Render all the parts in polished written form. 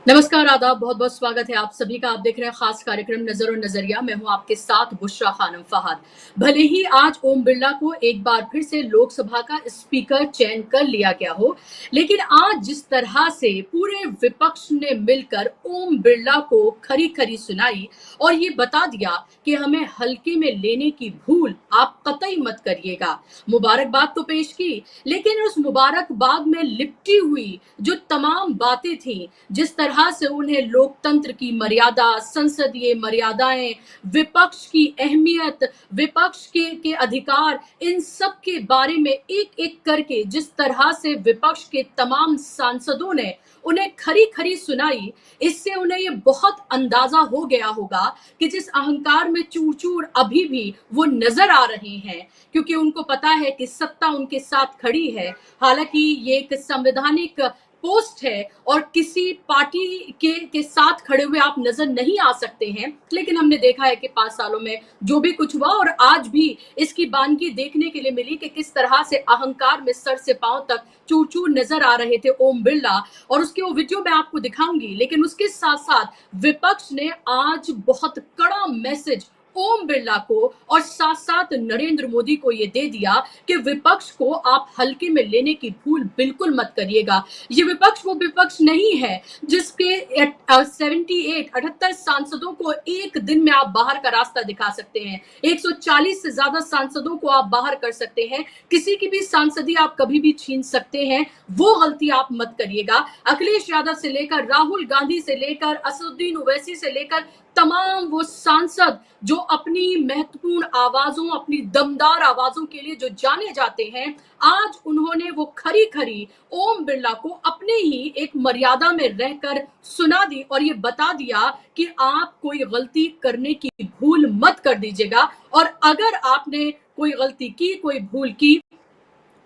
नमस्कार, आदाब, बहुत-बहुत स्वागत है आप सभी का। आप देख रहे हैं खास कार्यक्रम नज़र और नज़रिया। मैं हूं आपके साथ बुशरा खानम फहाद। भले ही आज ओम बिरला को एक बार फिर से लोकसभा का स्पीकर चयन कर लिया गया हो, लेकिन आज जिस तरह से पूरे विपक्ष ने मिलकर ओम बिरला को खरी-खरी सुनाई और ये बता दिया कि हमें हल्के में लेने की भूल आप कतई मत करिएगा। मुबारकबाद तो पेश की, लेकिन उस मुबारकबाद में लिपटी हुई जो तमाम बातें थीं, जिस तरह से उन्हें लोकतंत्र की मर्यादा, संसदीय मर्यादाएं, विपक्ष की अहमियत, विपक्ष के अधिकार, इन सब के बारे में एक-एक करके जिस तरह से विपक्ष के तमाम सांसदों ने उन्हें खरी-खरी सुनाई, इससे उन्हें ये बहुत अंदाजा हो गया होगा कि जिस अहंकार में चूर-चूर अभी भी वो नजर आ रहे हैं, क्योंकि उनको पता है कि सत्ता उनके साथ खड़ी है। हालांकि ये एक संवैधानिक पोस्ट है और किसी पार्टी के साथ खड़े हुए आप नजर नहीं आ सकते हैं, लेकिन हमने देखा है कि 5 सालों में जो भी कुछ हुआ और आज भी इसकी बानगी देखने के लिए मिली कि किस तरह से अहंकार में सर से पांव तक चूर-चूर नजर आ रहे थे ओम बिरला, और उसकी वो वीडियो मैं आपको दिखाऊंगी। लेकिन उसके साथ-साथ विपक्ष ने आज बहुत कड़ा मैसेज ओम बिरला को और साथ-साथ नरेंद्र मोदी को ये दे दिया कि विपक्ष को आप हल्के में लेने की भूल बिल्कुल मत करिएगा। ये विपक्ष वो विपक्ष नहीं है जिसके 78 सांसदों को एक दिन में आप बाहर का रास्ता दिखा सकते हैं। 140 से ज्यादा सांसदों को आप बाहर कर सकते हैं। किसी की भी सांसदी आप कभी भी छीन सकते हैं। वो गलती आप मत करिएगा। अखिलेश यादव से लेकर राहुल गांधी से लेकर असदुद्दीन ओवैसी से लेकर तमाम वो सांसद जो अपनी महत्वपूर्ण आवाजों, अपनी दमदार आवाजों के लिए जो जाने जाते हैं, आज उन्होंने वो खरी-खरी ओम बिरला को अपने ही एक मर्यादा में रहकर सुना दी और ये बता दिया कि आप कोई गलती करने की भूल मत कर दीजिएगा, और अगर आपने कोई गलती की, कोई भूल की,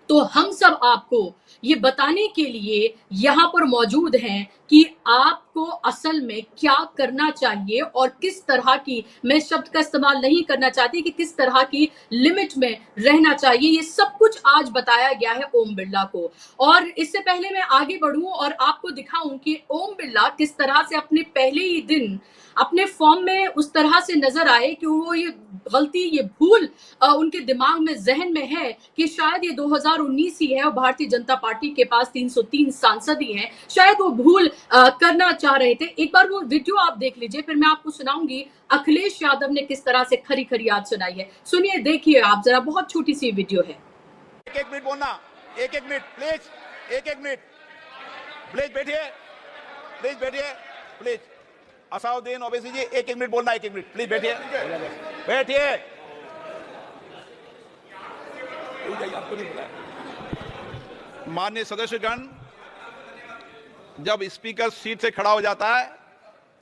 तो हम सब आपको ये बताने के लिए यहाँ पर मौजूद हैं कि आपको असल में क्या करना चाहिए और किस तरह की, मैं शब्द का इस्तेमाल नहीं करना चाहती कि किस तरह की लिमिट में रहना चाहिए। ये सब कुछ आज बताया गया है ओम बिरला को। और इससे पहले मैं आगे बढ़ूं और आपको दिखाऊं कि ओम बिरला किस तरह से अपने पहले ही दिन अपने फॉर्म में उस तरह से नजर आए कि वो ये गलती, ये भूल उनके दिमाग में, जहन में है कि शायद ये 2019 ही है और भारतीय जनता पार्टी के पास 303 सांसद ही हैं। शायद वो भूल करना चाह रहे थे। एक बार वो वीडियो आप देख लीजिए, फिर मैं आपको सुनाऊंगी अखिलेश यादव ने किस तरह से खरी खरी याद सुनाई है। सुनिए, देखिए आप जरा, बहुत छोटी सी वीडियो है। एक मिनट बोलना, एक मिनट प्लीज, एक मिनट प्लीज बैठिए, प्लीज बैठिए, प्लीज। असदुद्दीन ओवैसी जी, एक मिनट बोलना, एक मिनट प्लीज बैठिए, बैठिए। माननीय सदस्यगण, जब स्पीकर सीट से खड़ा हो जाता है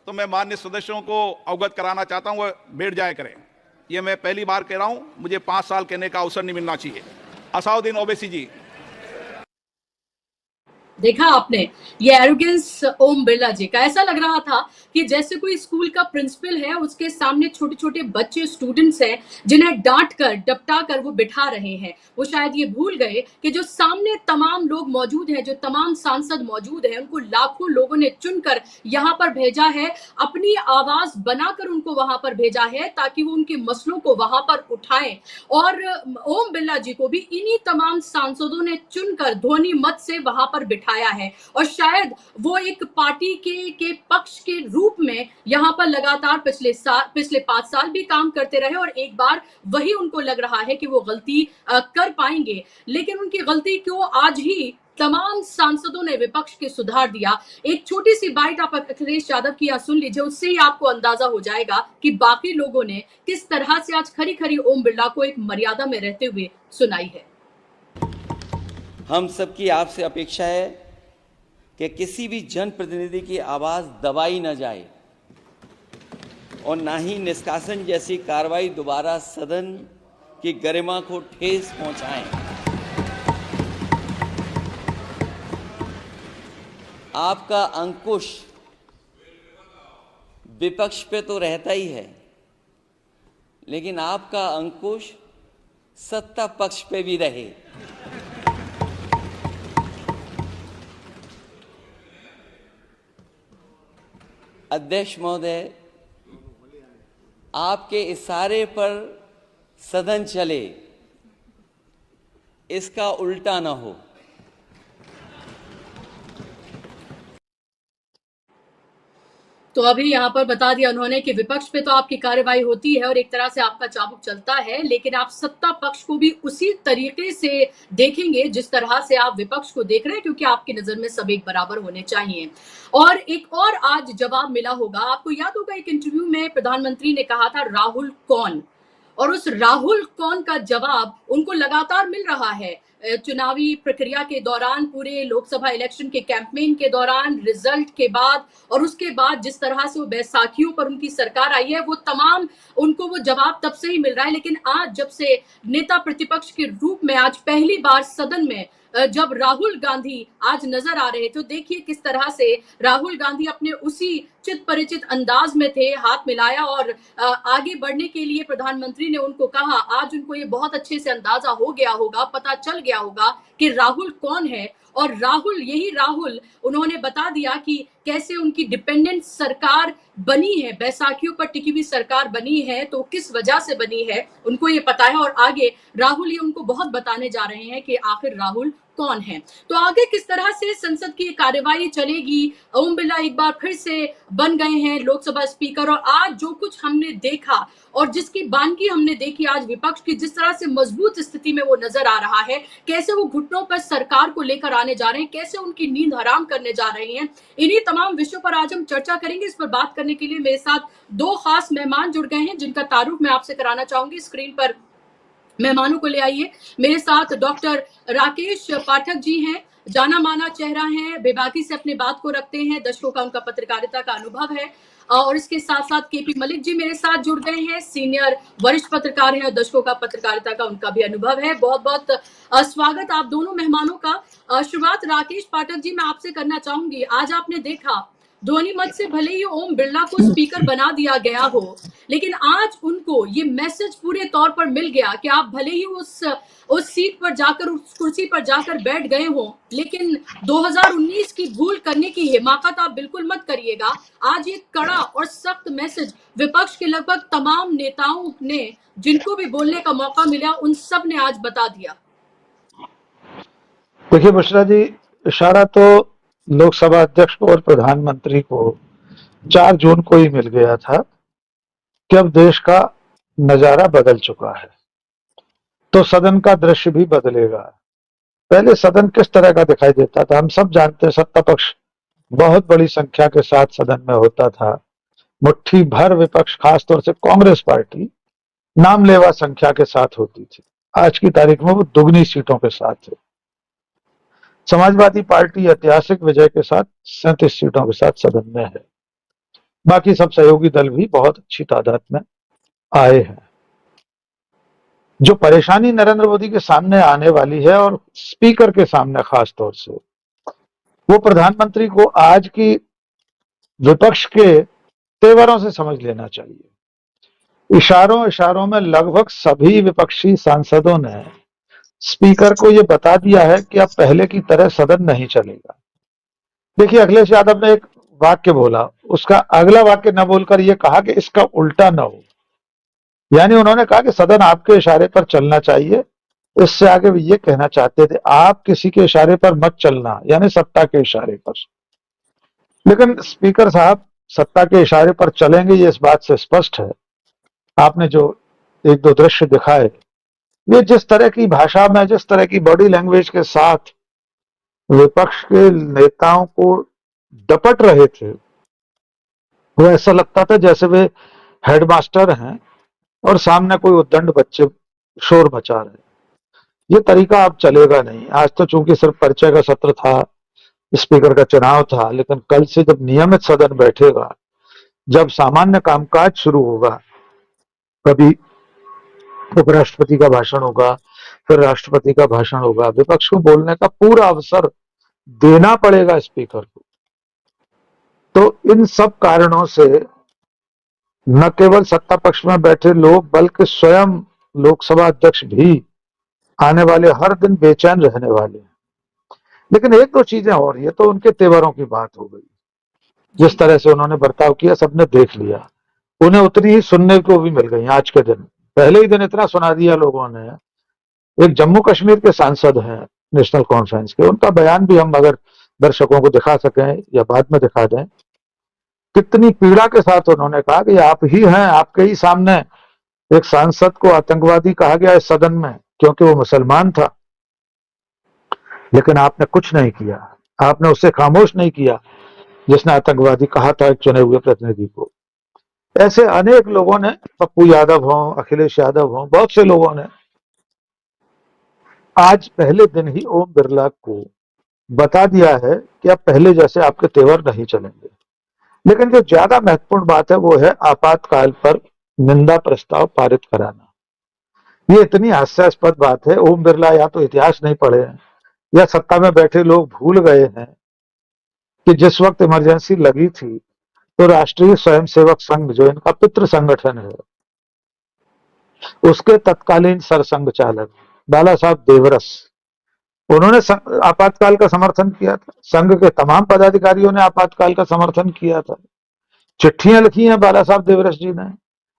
तो मैं माननीय सदस्यों को अवगत कराना चाहता हूं, वो बैठ जाया करें। ये मैं पहली बार कह रहा हूं, मुझे 5 साल कहने का अवसर नहीं मिलना चाहिए। असदुद्दीन ओवैसी जी। देखा आपने ये एरोगेंस ओम बिरला जी का। ऐसा लग रहा था कि जैसे कोई स्कूल का प्रिंसिपल है, उसके सामने छोटे छोटे बच्चे, स्टूडेंट्स हैं, जिन्हें डांट कर, डपटा कर वो बिठा रहे हैं। वो शायद ये भूल गए कि जो सामने तमाम लोग मौजूद हैं, जो तमाम सांसद मौजूद हैं, उनको लाखों लोगों ने चुनकर यहाँ पर भेजा है, अपनी आवाज बनाकर उनको वहां पर भेजा है ताकि वो उनके मसलों को वहां पर उठाएं। और ओम बिरला जी को भी इन्हीं तमाम सांसदों ने चुनकर ध्वनि मत से वहां पर बिठाया है, और शायद वो एक पार्टी के पक्ष के रूप में यहाँ पर लगातार पिछले 5 साल भी काम करते रहे, और एक बार वही उनको लग रहा है कि वो गलती कर पाएंगे। लेकिन उनकी गलती क्यों आज ही तमाम सांसदों ने, विपक्ष के, सुधार दिया। एक छोटी सी बाइट आप अखिलेश यादव की यहाँ सुन लीजिए, उससे ही आपको अंदाजा हो जाएगा कि बाकी लोगों ने किस तरह से आज खरी खरी ओम बिरला को एक मर्यादा में रहते हुए सुनाई है। हम सबकी आपसे अपेक्षा है कि किसी भी जनप्रतिनिधि की आवाज दबाई न जाए और ना ही निष्कासन जैसी कार्रवाई दोबारा सदन की गरिमा को ठेस पहुंचाएं। आपका अंकुश विपक्ष पे तो रहता ही है, लेकिन आपका अंकुश सत्ता पक्ष पे भी रहे। अध्यक्ष महोदय, आपके इशारे पर सदन चले, इसका उल्टा न हो। तो अभी यहाँ पर बता दिया उन्होंने कि विपक्ष पे तो आपकी कार्रवाई होती है और एक तरह से आपका चाबुक चलता है, लेकिन आप सत्ता पक्ष को भी उसी तरीके से देखेंगे जिस तरह से आप विपक्ष को देख रहे हैं, क्योंकि आपकी नजर में सब एक बराबर होने चाहिए। और एक और आज जवाब मिला होगा, आपको याद होगा एक इंटरव्यू में प्रधानमंत्री ने कहा था राहुल कौन, और उस राहुल कौन का जवाब उनको लगातार मिल रहा है चुनावी प्रक्रिया के दौरान, पूरे लोकसभा इलेक्शन के कैंपेन के दौरान, रिजल्ट के बाद, और उसके बाद जिस तरह से वो बैसाखियों पर उनकी सरकार आई है, वो तमाम उनको वो जवाब तब से ही मिल रहा है। लेकिन आज जब से नेता प्रतिपक्ष के रूप में आज पहली बार सदन में जब राहुल गांधी आज नजर आ रहे, तो देखिए किस तरह से राहुल गांधी अपने उसी चित परिचित अंदाज में थे, हाथ मिलाया और आगे बढ़ने के लिए प्रधानमंत्री ने उनको कहा। आज उनको ये बहुत अच्छे से अंदाजा हो गया होगा, पता चल गया होगा कि राहुल कौन है, और राहुल, यही राहुल उन्होंने बता दिया कि कैसे उनकी डिपेंडेंट सरकार बनी है, बैसाखियों पर टिकी हुई सरकार बनी है, तो किस वजह से बनी है उनको ये पता है। और आगे राहुल ये उनको बहुत बताने जा रहे हैं कि आखिर राहुल कौन है। तो आगे किस तरह से संसद की कार्यवाही चलेगी, ओम बिरला एक बार फिर से बन गए हैं लोकसभा स्पीकर, और आज जो कुछ हमने देखा और जिसकी बानगी हमने देखी आज विपक्ष की, जिस तरह से मजबूत स्थिति में वो नजर आ रहा है, कैसे वो घुटनों पर सरकार को लेकर आने जा रहे हैं, कैसे उनकी नींद हराम करने जा रहे हैं, इन्हीं तमाम विषयों पर आज हम चर्चा करेंगे। इस पर बात करने के लिए मेरे साथ दो खास मेहमान जुड़ गए हैं, जिनका तारुफ मैं आपसे कराना चाहूंगी। स्क्रीन पर मेहमानों को ले आइए। मेरे साथ डॉक्टर राकेश पाठक जी हैं, जाना माना चेहरा है, बेबाकी से अपनी बात को रखते हैं, दशकों का उनका पत्रकारिता का अनुभव है। और इसके साथ साथ केपी मलिक जी मेरे साथ जुड़ गए हैं, सीनियर वरिष्ठ पत्रकार हैं और दशकों का पत्रकारिता का उनका भी अनुभव है। बहुत बहुत स्वागत आप दोनों मेहमानों का। शुरुआत राकेश पाठक जी मैं आपसे करना चाहूंगी। आज आपने देखा ध्वनि मत से भले ही ओम बिरला को स्पीकर बना दिया गया हो, लेकिन आज उनको ये मैसेज पूरे तौर पर मिल गया कि आप भले ही उस सीट पर जाकर, उस कुर्सी पर जाकर बैठ गए हो, लेकिन 2019 की भूल करने की हिमाकत आप बिल्कुल मत करिएगा। आज ये कड़ा और सख्त मैसेज विपक्ष के लगभग तमाम नेताओं ने, जिनको भी बोलने का मौका मिला, उन सब ने आज बता दिया। देखिए बुशरा जी, इशारा तो लोकसभा अध्यक्ष को और प्रधानमंत्री को 4 जून को ही मिल गया था कि अब देश का नजारा बदल चुका है, तो सदन का दृश्य भी बदलेगा। पहले सदन किस तरह का दिखाई देता था हम सब जानते हैं। सत्ता पक्ष बहुत बड़ी संख्या के साथ सदन में होता था, मुट्ठी भर विपक्ष, खासतौर से कांग्रेस पार्टी नामलेवा संख्या के साथ होती थी। आज की तारीख में वो दुगनी सीटों के साथ है। समाजवादी पार्टी ऐतिहासिक विजय के साथ 37 सीटों के साथ सदन में है। बाकी सब सहयोगी दल भी बहुत अच्छी तादाद में आए हैं। जो परेशानी नरेंद्र मोदी के सामने आने वाली है, और स्पीकर के सामने खास तौर से, वो प्रधानमंत्री को आज की विपक्ष के तेवरों से समझ लेना चाहिए। इशारों में लगभग सभी विपक्षी सांसदों ने स्पीकर को यह बता दिया है कि अब पहले की तरह सदन नहीं चलेगा। देखिए, अखिलेश यादव ने एक वाक्य बोला, उसका अगला वाक्य न बोलकर यह कहा कि इसका उल्टा न हो। यानी उन्होंने कहा कि सदन आपके इशारे पर चलना चाहिए। इससे आगे भी ये कहना चाहते थे आप किसी के इशारे पर मत चलना, यानी सत्ता के इशारे पर। लेकिन स्पीकर साहब सत्ता के इशारे पर चलेंगे, ये इस बात से स्पष्ट है। आपने जो एक दो दृश्य दिखाए, वे जिस तरह की भाषा में, जिस तरह की बॉडी लैंग्वेज के साथ विपक्ष के नेताओं को डपट रहे थे, वो ऐसा लगता था जैसे वे हेडमास्टर हैं और सामने कोई उद्दंड बच्चे शोर मचा रहे हैं। ये तरीका अब चलेगा नहीं। आज तो चूंकि सिर्फ परिचय का सत्र था, स्पीकर का चुनाव था, लेकिन कल से जब नियमित सदन बैठेगा, जब सामान्य कामकाज शुरू होगा, कभी उपराष्ट्रपति का भाषण होगा, फिर राष्ट्रपति का भाषण होगा, विपक्ष को बोलने का पूरा अवसर देना पड़ेगा स्पीकर को। तो इन सब कारणों से न केवल सत्ता पक्ष में बैठे लोग, बल्कि स्वयं लोकसभा अध्यक्ष भी आने वाले हर दिन बेचैन रहने वाले हैं। लेकिन एक दो चीजें और, ये तो उनके तेवरों की बात हो गई। जिस तरह से उन्होंने बर्ताव किया सबने देख लिया। उन्हें उतनी ही सुनने को भी मिल गई आज के दिन। पहले ही दिन इतना सुना दिया लोगों ने। एक जम्मू कश्मीर के सांसद हैं नेशनल कॉन्फ्रेंस के, उनका बयान भी हम अगर दर्शकों को दिखा सकें या बाद में दिखा दें, कितनी पीड़ा के साथ उन्होंने कहा कि आप ही हैं, आपके ही सामने एक सांसद को आतंकवादी कहा गया इस सदन में क्योंकि वो मुसलमान था, लेकिन आपने कुछ नहीं किया, आपने उससे खामोश नहीं किया जिसने आतंकवादी कहा था एक चुने हुए प्रतिनिधि को। ऐसे अनेक लोगों ने, पप्पू यादव हों, अखिलेश यादव हों, बहुत से लोगों ने आज पहले दिन ही ओम बिरला को बता दिया है कि अब पहले जैसे आपके तेवर नहीं चलेंगे। लेकिन जो ज्यादा महत्वपूर्ण बात है वो है आपातकाल पर निंदा प्रस्ताव पारित कराना। ये इतनी हास्यास्पद बात है। ओम बिरला या तो इतिहास नहीं पढ़े हैं या सत्ता में बैठे लोग भूल गए हैं कि जिस वक्त इमरजेंसी लगी थी तो राष्ट्रीय स्वयंसेवक संघ, जो इनका पितृ संगठन है, उसके तत्कालीन सरसंघ चालक बाला साहब देवरस, उन्होंने आपातकाल का समर्थन किया था। संघ के तमाम पदाधिकारियों ने आपातकाल का समर्थन किया था। चिट्ठियां लिखी हैं बाला साहब देवरस जी ने,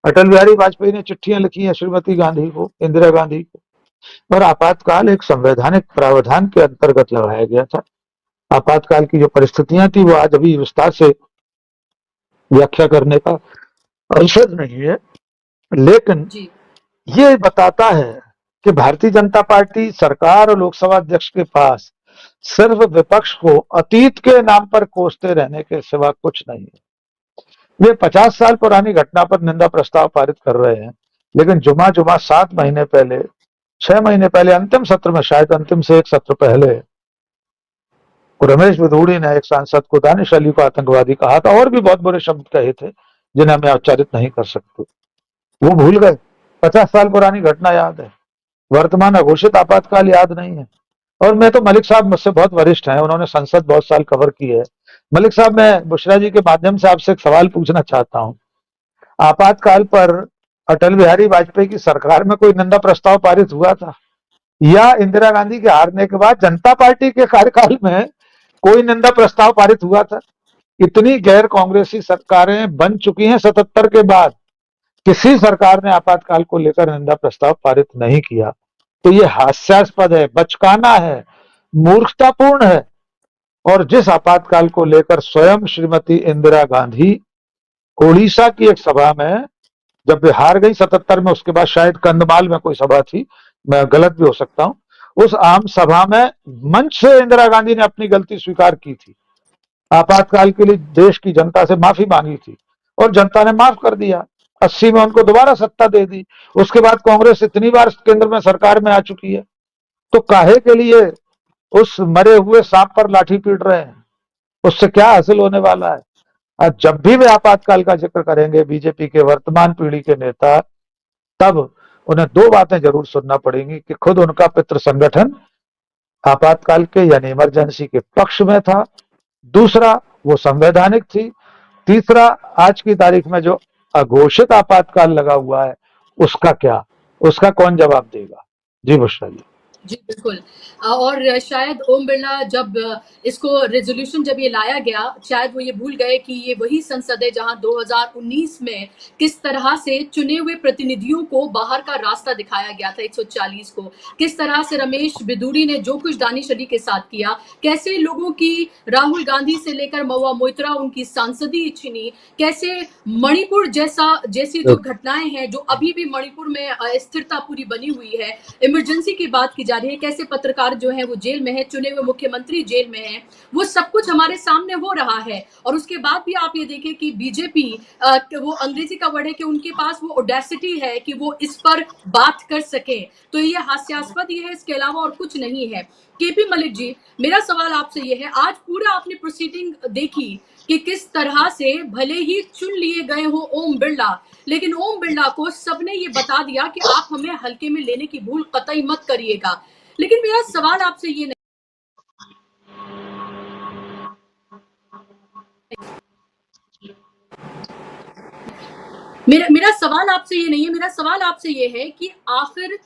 अटल बिहारी वाजपेयी ने चिट्ठियां लिखी हैं श्रीमती गांधी को, इंदिरा गांधी को। और आपातकाल एक संवैधानिक प्रावधान के अंतर्गत लगाया गया था। आपातकाल की जो परिस्थितियां थी वो आज अभी विस्तार से व्याख्या करने का अवसर नहीं है, लेकिन जी ये बताता है कि भारतीय जनता पार्टी सरकार और लोकसभा अध्यक्ष के पास सिर्फ विपक्ष को अतीत के नाम पर कोसते रहने के सिवा कुछ नहीं है। वे 50 साल पुरानी घटना पर निंदा प्रस्ताव पारित कर रहे हैं, लेकिन जुमा 7 महीने पहले, 6 महीने पहले, अंतिम सत्र में, शायद अंतिम से एक सत्र पहले, रमेश बिधूड़ी ने एक सांसद को, दानिश अली को आतंकवादी कहा था और भी बहुत बुरे शब्द कहे थे जिन्हें हमें उच्चारित नहीं कर सकते। वो भूल गए। 50 साल पुरानी घटना याद है, वर्तमान अघोषित आपातकाल याद नहीं है। और मैं तो, मलिक साहब मुझसे बहुत वरिष्ठ हैं, उन्होंने संसद बहुत साल कवर की है। मलिक साहब, मैं बुशरा जी के माध्यम से आपसे एक सवाल पूछना चाहता हूं। आपातकाल पर अटल बिहारी वाजपेयी की सरकार में कोई निंदा प्रस्ताव पारित हुआ था, या इंदिरा गांधी के हारने के बाद जनता पार्टी के कार्यकाल में कोई निंदा प्रस्ताव पारित हुआ था? इतनी गैर कांग्रेसी सरकारें बन चुकी हैं 77 के बाद, किसी सरकार ने आपातकाल को लेकर निंदा प्रस्ताव पारित नहीं किया। तो ये हास्यास्पद है, बचकाना है, मूर्खतापूर्ण है। और जिस आपातकाल को लेकर स्वयं श्रीमती इंदिरा गांधी ओडिशा की एक सभा में, जब वे हार गई 77 में, उसके बाद शायद कंधमाल में कोई सभा थी, मैं गलत भी हो सकता हूं, उस आम सभा में मंच से इंदिरा गांधी ने अपनी गलती स्वीकार की थी, आपातकाल के लिए देश की जनता से माफी मांगी थी और जनता ने माफ कर दिया। 80 में उनको दोबारा सत्ता दे दी। उसके बाद कांग्रेस इतनी बार केंद्र में सरकार में आ चुकी है, तो काहे के लिए उस मरे हुए सांप पर लाठी पीट रहे हैं? उससे क्या हासिल होने वाला है? आज जब भी वे आपातकाल का जिक्र करेंगे बीजेपी के वर्तमान पीढ़ी के नेता, तब उन्हें दो बातें जरूर सुनना पड़ेंगी कि खुद उनका पितृ संगठन आपातकाल के यानी इमरजेंसी के पक्ष में था, दूसरा वो संवैधानिक थी, तीसरा आज की तारीख में जो अघोषित आपातकाल लगा हुआ है उसका क्या, उसका कौन जवाब देगा? जी बुशरा जी। जी बिल्कुल। और शायद ओम बिरला जब इसको रेजोल्यूशन जब ये लाया गया, शायद वो ये भूल गए कि ये वही संसद है जहां 2019 में किस तरह से चुने हुए प्रतिनिधियों को बाहर का रास्ता दिखाया गया था 140 को, किस तरह से रमेश बिधूड़ी ने जो कुछ दानिश अली के साथ किया, कैसे लोगों की राहुल गांधी से लेकर महुआ मोइत्रा उनकी सांसदी छिनी, कैसे मणिपुर जैसी जो घटनाएं हैं, जो अभी भी मणिपुर में अस्थिरता पूरी बनी हुई है, इमरजेंसी की बात की जा रही है, कैसे पत्रकार जो है वो जेल में है, चुने हुए मुख्यमंत्री जेल में है, वो सब कुछ हमारे सामने हो रहा है। और उसके बाद भी आप ये देखें कि बीजेपी, वो अंग्रेजी का वर्ड है कि उनके पास वो ऑडेसिटी है कि वो इस पर बात कर सके। तो ये हास्यास्पद ही है, इसके अलावा और कुछ नहीं है। केपी मलिक जी, मेरा सवाल आपसे ये है, आज पूरा आपने प्रोसीडिंग देखी कि किस तरह से भले ही चुन लिए गए हो ओम बिरला, लेकिन ओम बिरला को सबने ये बता दिया कि आप हमें हल्के में लेने की भूल कतई मत करिएगा। लेकिन मेरा सवाल आपसे ये नहीं, मेरा सवाल आपसे ये नहीं है, मेरा सवाल आपसे ये है कि आखिर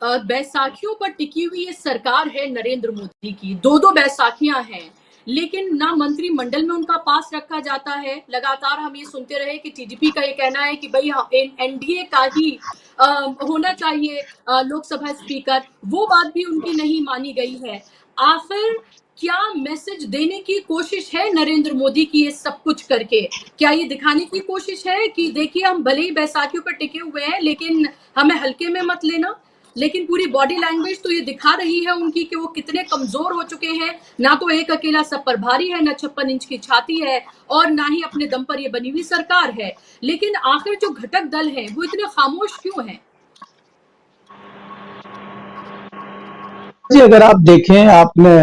बैसाखियों पर टिकी हुई ये सरकार है नरेंद्र मोदी की, 2 बैसाखियां हैं, लेकिन ना मंत्रिमंडल में उनका पास रखा जाता है। लगातार हम ये सुनते रहे कि टीडीपी का ये कहना है कि भाई एनडीए का ही होना चाहिए लोकसभा स्पीकर, वो बात भी उनकी नहीं मानी गई है। आखिर क्या मैसेज देने की कोशिश है नरेंद्र मोदी की ये सब कुछ करके? क्या ये दिखाने की कोशिश है कि देखिए हम भले ही बैसाखियों पर टिके हुए हैं लेकिन हमें हल्के में मत लेना? लेकिन पूरी बॉडी लैंग्वेज तो ये दिखा रही है उनकी कि वो कितने कमजोर हो चुके हैं। ना तो एक अकेला सब पर भारी है, ना 56 इंच की छाती है और ना ही अपने दम पर ये बनी हुई सरकार है। लेकिन आखिर जो घटक दल है वो इतने खामोश क्यों हैं? जी, अगर आप देखें, आपने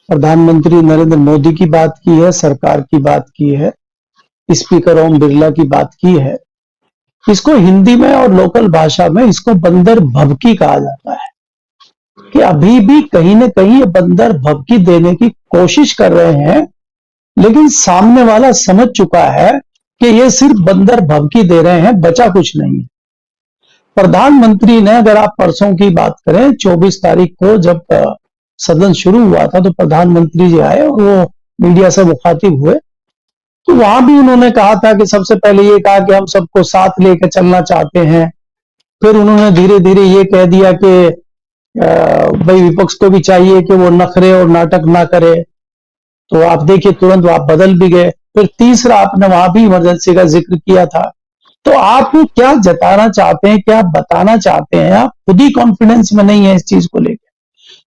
प्रधानमंत्री नरेंद्र मोदी की बात की है, सरकार की बात की है, स्पीकर ओम बिरला की बात की है। इसको हिंदी में और लोकल भाषा में इसको बंदर भभकी कहा जाता है कि अभी भी कहीं न कहीं ये बंदर भभकी देने की कोशिश कर रहे हैं, लेकिन सामने वाला समझ चुका है कि ये सिर्फ बंदर भभकी दे रहे हैं, बचा कुछ नहीं है। प्रधानमंत्री ने, अगर आप परसों की बात करें, 24 तारीख को जब सदन शुरू हुआ था तो प्रधानमंत्री जी आए और वो मीडिया से मुखातिब हुए, तो वहां भी उन्होंने कहा था कि सबसे पहले ये कहा कि हम सबको साथ लेकर चलना चाहते हैं। फिर उन्होंने धीरे धीरे ये कह दिया कि भाई विपक्ष को भी चाहिए कि वो नखरे और नाटक ना करे। तो आप देखिए तुरंत आप बदल भी गए। फिर तीसरा आपने वहां भी इमरजेंसी का जिक्र किया था। तो आप क्या जताना चाहते हैं, क्या बताना चाहते हैं? आप खुद ही कॉन्फिडेंस में नहीं है इस चीज को लेकर।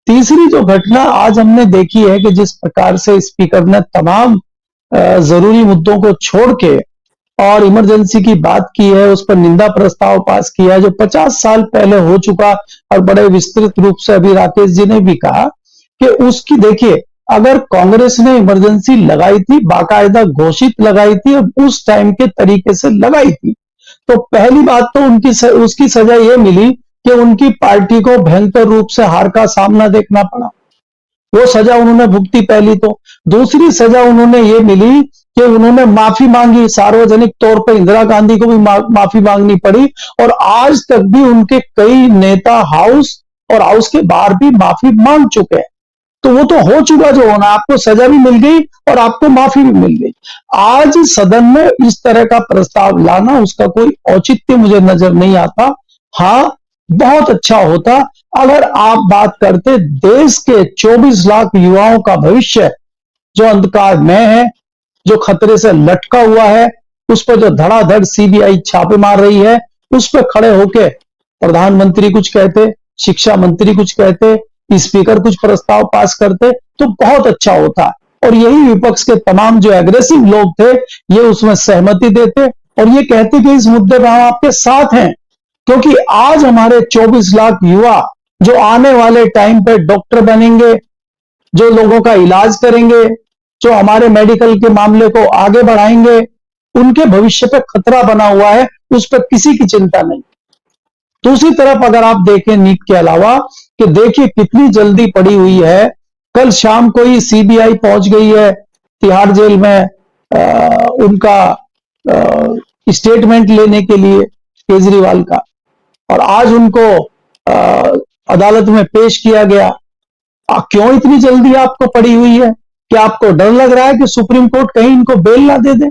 तीसरी जो घटना आज हमने देखी है कि जिस प्रकार से स्पीकर ने तमाम जरूरी मुद्दों को छोड़ के और इमरजेंसी की बात की है, उस पर निंदा प्रस्ताव पास किया है जो 50 साल पहले हो चुका, और बड़े विस्तृत रूप से अभी राकेश जी ने भी कहा कि उसकी, देखिए, अगर कांग्रेस ने इमरजेंसी लगाई थी, बाकायदा घोषित लगाई थी और उस टाइम के तरीके से लगाई थी, तो पहली बात तो उसकी सजा यह मिली कि उनकी पार्टी को भयंकर रूप से हार का सामना देखना पड़ा। वो सजा उन्होंने भुगती पहली। तो दूसरी सजा उन्होंने ये मिली कि उन्होंने माफी मांगी, सार्वजनिक तौर पर इंदिरा गांधी को भी माफी मांगनी पड़ी, और आज तक भी उनके कई नेता हाउस और हाउस के बाहर भी माफी मांग चुके हैं। तो वो तो हो चुका जो होना, आपको सजा भी मिल गई और आपको माफी भी मिल गई। आज सदन में इस तरह का प्रस्ताव लाना, उसका कोई औचित्य मुझे नजर नहीं आता। हाँ, बहुत अच्छा होता अगर आप बात करते देश के 24 लाख युवाओं का भविष्य जो अंधकार में है, जो खतरे से लटका हुआ है, उस पर जो धड़ाधड़ सीबीआई छापे मार रही है, उस पर खड़े होके प्रधानमंत्री कुछ कहते, शिक्षा मंत्री कुछ कहते, स्पीकर कुछ प्रस्ताव पास करते, तो बहुत अच्छा होता। और यही विपक्ष के तमाम जो एग्रेसिव लोग थे, ये उसमें सहमति देते और ये कहते कि इस मुद्दे पर हम आपके साथ हैं, क्योंकि आज हमारे 24 लाख युवा जो आने वाले टाइम पे डॉक्टर बनेंगे, जो लोगों का इलाज करेंगे, जो हमारे मेडिकल के मामले को आगे बढ़ाएंगे, उनके भविष्य पे खतरा बना हुआ है, उस पर किसी की चिंता नहीं। दूसरी तरफ अगर आप देखें नीट के अलावा, कि देखिए कितनी जल्दी पड़ी हुई है। कल शाम को ही सीबीआई पहुंच गई है तिहाड़ जेल में उनका स्टेटमेंट लेने के लिए केजरीवाल का, और आज उनको अदालत में पेश किया गया। क्यों इतनी जल्दी आपको पड़ी हुई है? क्या आपको डर लग रहा है कि सुप्रीम कोर्ट कहीं इनको बेल ना दे दे?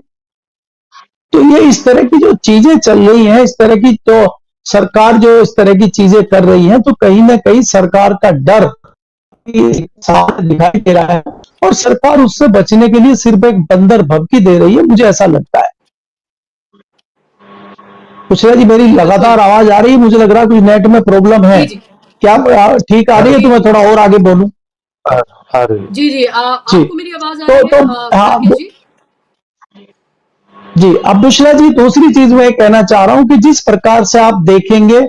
तो ये इस तरह की जो चीजें चल रही हैं, इस तरह की तो सरकार जो इस तरह की चीजें कर रही है, तो कहीं ना कहीं सरकार का डर दिखाई दे रहा है और सरकार उससे बचने के लिए सिर्फ एक बंदर भभकी दे रही है, मुझे ऐसा लगता है। कुशला जी, मेरी लगातार आवाज आ रही है? मुझे लग रहा है कुछ नेट में प्रॉब्लम है। क्या ठीक आ रही है? तो मैं थोड़ा और आगे बोलूं? जी, आपको मेरी आवाज आ रही है? जी, अब बुशरा जी, दूसरी चीज मैं कहना चाह रहा हूं कि जिस प्रकार से आप देखेंगे,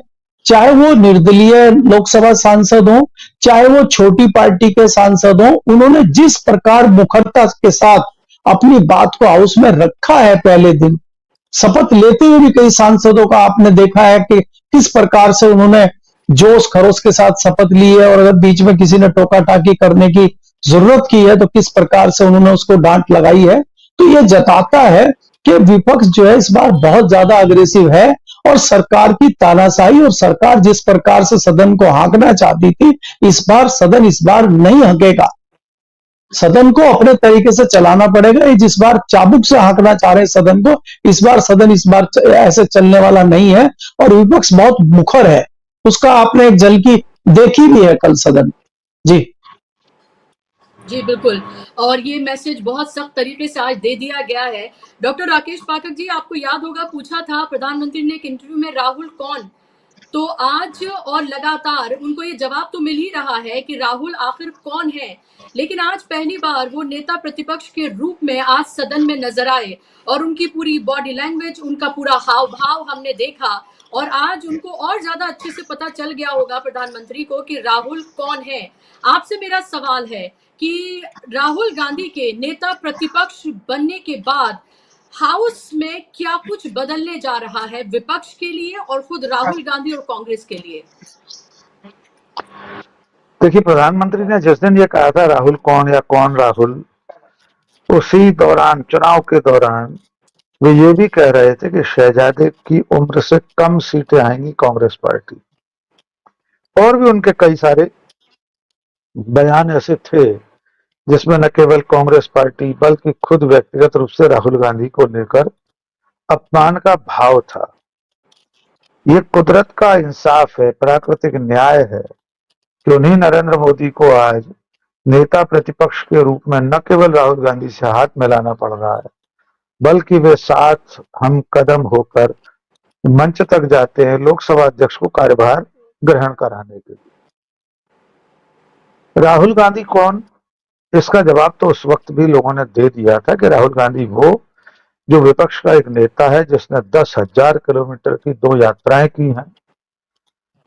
चाहे वो निर्दलीय लोकसभा सांसद हो, चाहे वो छोटी पार्टी के सांसद हो, उन्होंने जिस प्रकार मुखरता के साथ अपनी बात को हाउस में रखा है, पहले दिन शपथ लेते हुए भी कई सांसदों का आपने देखा है कि किस प्रकार से उन्होंने जोश खरोश के साथ शपथ ली है, और अगर बीच में किसी ने टोका टाकी करने की जरूरत की है तो किस प्रकार से उन्होंने उसको डांट लगाई है। तो ये जताता है कि विपक्ष जो है इस बार बहुत ज्यादा अग्रेसिव है, और सरकार की तानाशाही, और सरकार जिस प्रकार से सदन को हाँकना चाहती थी, इस बार सदन इस बार नहीं हकेगा। सदन को अपने तरीके से चलाना पड़ेगा। ये जिस बार चाबुक से हाँकना चाह रहे हैं सदन को, इस बार सदन इस बार ऐसे चलने वाला नहीं है। और विपक्ष बहुत मुखर है, उसका आपने एक झलकी देखी भी है कल सदन। जी जी बिल्कुल। और ये मैसेज बहुत सख्त तरीके से आज दे दिया गया है। डॉक्टर राकेश पाठक जी, आपको याद होगा पूछा था प्रधानमंत्री ने एक इंटरव्यू में राहुल कौन, तो आज और लगातार उनको ये जवाब तो मिल ही रहा है कि राहुल आखिर कौन है। लेकिन आज पहली बार वो नेता प्रतिपक्ष के रूप में आज सदन में नजर आए और उनकी पूरी बॉडी लैंग्वेज, उनका पूरा हाव भाव हमने देखा। और आज उनको और ज्यादा अच्छे से पता चल गया होगा प्रधानमंत्री को कि राहुल कौन है। आपसे मेरा सवाल है कि राहुल गांधी के नेता प्रतिपक्ष बनने के बाद हाउस में क्या कुछ बदलने जा रहा है विपक्ष के लिए और खुद राहुल गांधी और कांग्रेस के लिए? देखिए, प्रधानमंत्री ने जिस दिन ये कहा था राहुल कौन या कौन राहुल, उसी दौरान, चुनाव के दौरान, वे ये भी कह रहे थे कि शहजादे की उम्र से कम सीटें आएंगी कांग्रेस पार्टी। और भी उनके कई सारे बयान ऐसे थे जिसमें न केवल कांग्रेस पार्टी बल्कि खुद व्यक्तिगत रूप से राहुल गांधी को लेकर अपमान का भाव था। ये कुदरत का इंसाफ है, प्राकृतिक न्याय है कि उन्हीं नरेंद्र मोदी को आज नेता प्रतिपक्ष के रूप में न केवल राहुल गांधी से हाथ मिलाना पड़ रहा है, बल्कि वे साथ हम कदम होकर मंच तक जाते हैं लोकसभा अध्यक्ष को कार्यभार ग्रहण कराने के लिए। राहुल गांधी कौन, इसका जवाब तो उस वक्त भी लोगों ने दे दिया था कि राहुल गांधी वो जो विपक्ष का एक नेता है जिसने 10,000 किलोमीटर की 2 यात्राएं की हैं,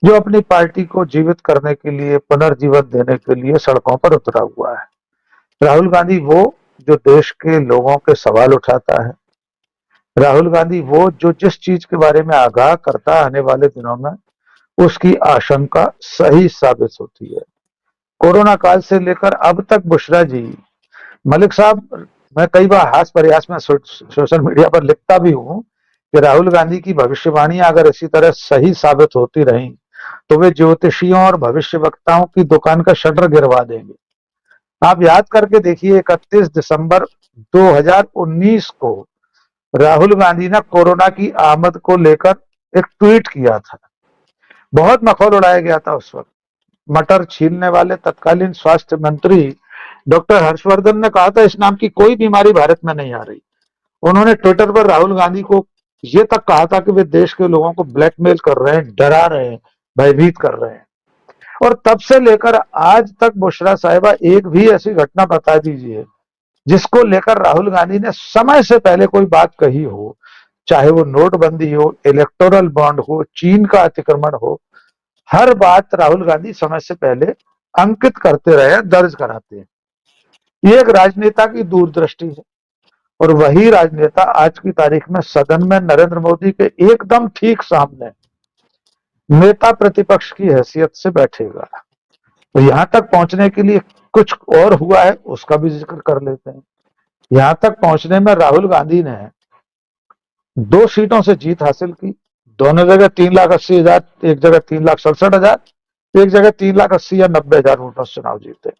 जो अपनी पार्टी को जीवित करने के लिए, पुनर्जीवन देने के लिए सड़कों पर उतरा हुआ है। राहुल गांधी वो जो देश के लोगों के सवाल उठाता है। राहुल गांधी वो जो जिस चीज के बारे में आगाह करता है आने वाले दिनों में उसकी आशंका सही साबित होती है। कोरोना काल से लेकर अब तक बुशरा जी, मलिक साहब, मैं कई बार हास्य प्रयास में सोशल मीडिया पर लिखता भी हूं कि राहुल गांधी की भविष्यवाणियां अगर इसी तरह सही साबित होती रहीं तो वे ज्योतिषियों और भविष्य वक्ताओं की दुकान का शटर गिरवा देंगे। आप याद करके देखिए, 31 दिसंबर 2019 को राहुल गांधी ने कोरोना की आमद को लेकर एक ट्वीट किया था। बहुत मखौल उड़ाया गया था उस वक्त। मटर छीलने वाले तत्कालीन स्वास्थ्य मंत्री डॉक्टर हर्षवर्धन ने कहा था इस नाम की कोई बीमारी भारत में नहीं आ रही। उन्होंने ट्विटर पर राहुल गांधी को यह तक कहा था कि वे देश के लोगों को ब्लैकमेल कर रहे हैं, डरा रहे हैं, भयभीत कर रहे हैं। और तब से लेकर आज तक बुशरा साहिबा एक भी ऐसी घटना बता दीजिए जिसको लेकर राहुल गांधी ने समय से पहले कोई बात कही हो, चाहे वो नोटबंदी हो, इलेक्टोरल बॉन्ड हो, चीन का अतिक्रमण हो। हर बात राहुल गांधी समय से पहले अंकित करते रहे, दर्ज कराते हैं। ये एक राजनेता की दूरदृष्टि है और वही राजनेता आज की तारीख में सदन में नरेंद्र मोदी के एकदम ठीक सामने नेता प्रतिपक्ष की हैसियत से बैठेगा। तो यहां तक पहुंचने के लिए कुछ और हुआ है, उसका भी जिक्र कर लेते हैं। यहां तक पहुंचने में राहुल गांधी ने 2 सीटों से जीत हासिल की। दोनों जगह 3,80,000, एक जगह 3,67,000, एक जगह 3,80,000 या 90,000 वोटों से चुनाव जीते।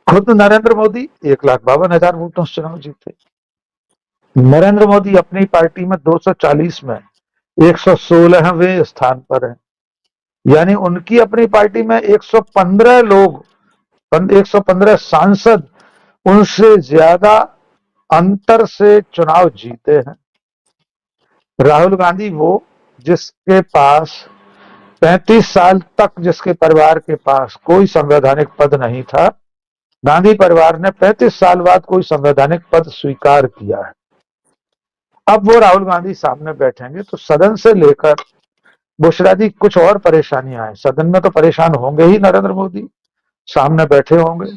खुद नरेंद्र मोदी 1,52,000 वोटों से चुनाव जीते। नरेंद्र मोदी अपनी पार्टी में 240 में 116वें स्थान पर है। यानी उनकी अपनी पार्टी में 115 लोग, 115 सांसद उनसे ज्यादा अंतर से चुनाव जीते हैं। राहुल गांधी वो जिसके पास 35 साल तक, जिसके परिवार के पास कोई संवैधानिक पद नहीं था, गांधी परिवार ने 35 साल बाद कोई संवैधानिक पद स्वीकार किया है। अब वो राहुल गांधी सामने बैठेंगे तो सदन से लेकर बुशरा जी कुछ और परेशानियां हैं। सदन में तो परेशान होंगे ही, नरेंद्र मोदी सामने बैठे होंगे,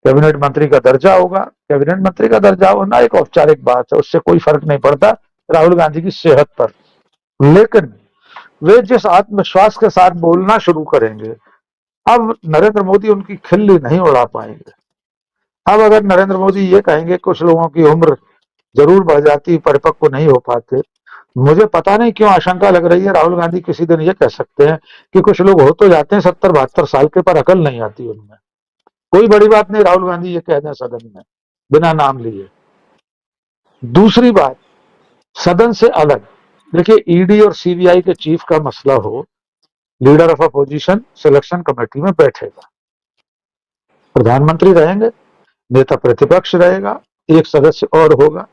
कैबिनेट मंत्री का दर्जा होगा। कैबिनेट मंत्री का दर्जा होना एक औपचारिक बात है, उससे कोई फर्क नहीं पड़ता राहुल गांधी की सेहत पर। लेकिन वे जिस आत्मविश्वास के साथ बोलना शुरू करेंगे, अब नरेंद्र मोदी उनकी खिल्ली नहीं उड़ा पाएंगे। अब अगर नरेंद्र मोदी ये कहेंगे कुछ लोगों की उम्र जरूर बढ़ जाती, परिपक्व नहीं हो पाते, मुझे पता नहीं क्यों आशंका लग रही है राहुल गांधी किसी दिन ये कह सकते हैं कि कुछ लोग हो तो जाते हैं 70-72 साल के, पर अकल नहीं आती उनमें। कोई बड़ी बात नहीं राहुल गांधी ये कह दें सदन में बिना नाम लिए। दूसरी बात, सदन से अलग देखिए, ईडी और सीबीआई के चीफ का मसला हो, leader of opposition selection committee में बैठेगा, प्रधानमंत्री रहेंगे, नेता प्रतिपक्ष रहेगा, एक सदस्य और होगा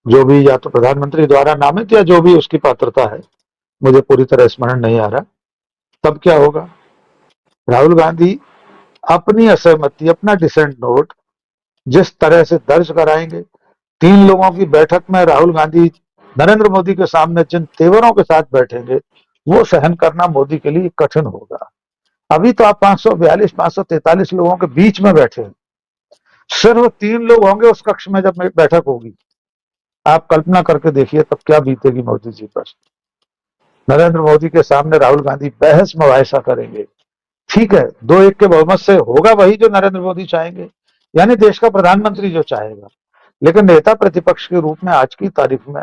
जो भी या तो प्रधानमंत्री द्वारा नामित या जो भी उसकी पात्रता है, मुझे पूरी तरह स्मरण नहीं आ रहा। तब क्या होगा, राहुल गांधी अपनी असहमति, अपना डिसेंट नोट जिस तरह से दर्ज कराएंगे, 3 लोगों की बैठक में राहुल गांधी नरेंद्र मोदी के सामने जिन तेवरों के साथ बैठेंगे वो सहन करना मोदी के लिए कठिन होगा। अभी तो आप 542 543 लोगों के बीच में बैठे हैं, सिर्फ 3 लोग होंगे उस कक्ष में जब बैठक होगी। आप कल्पना करके देखिए तब क्या बीतेगी मोदी जी पर। नरेंद्र मोदी के सामने राहुल गांधी बहस मुबाहिसा करेंगे, ठीक है, 2-1 के बहुमत से होगा वही जो नरेंद्र मोदी चाहेंगे, यानी देश का प्रधानमंत्री जो चाहेगा। लेकिन नेता प्रतिपक्ष के रूप में आज की तारीख में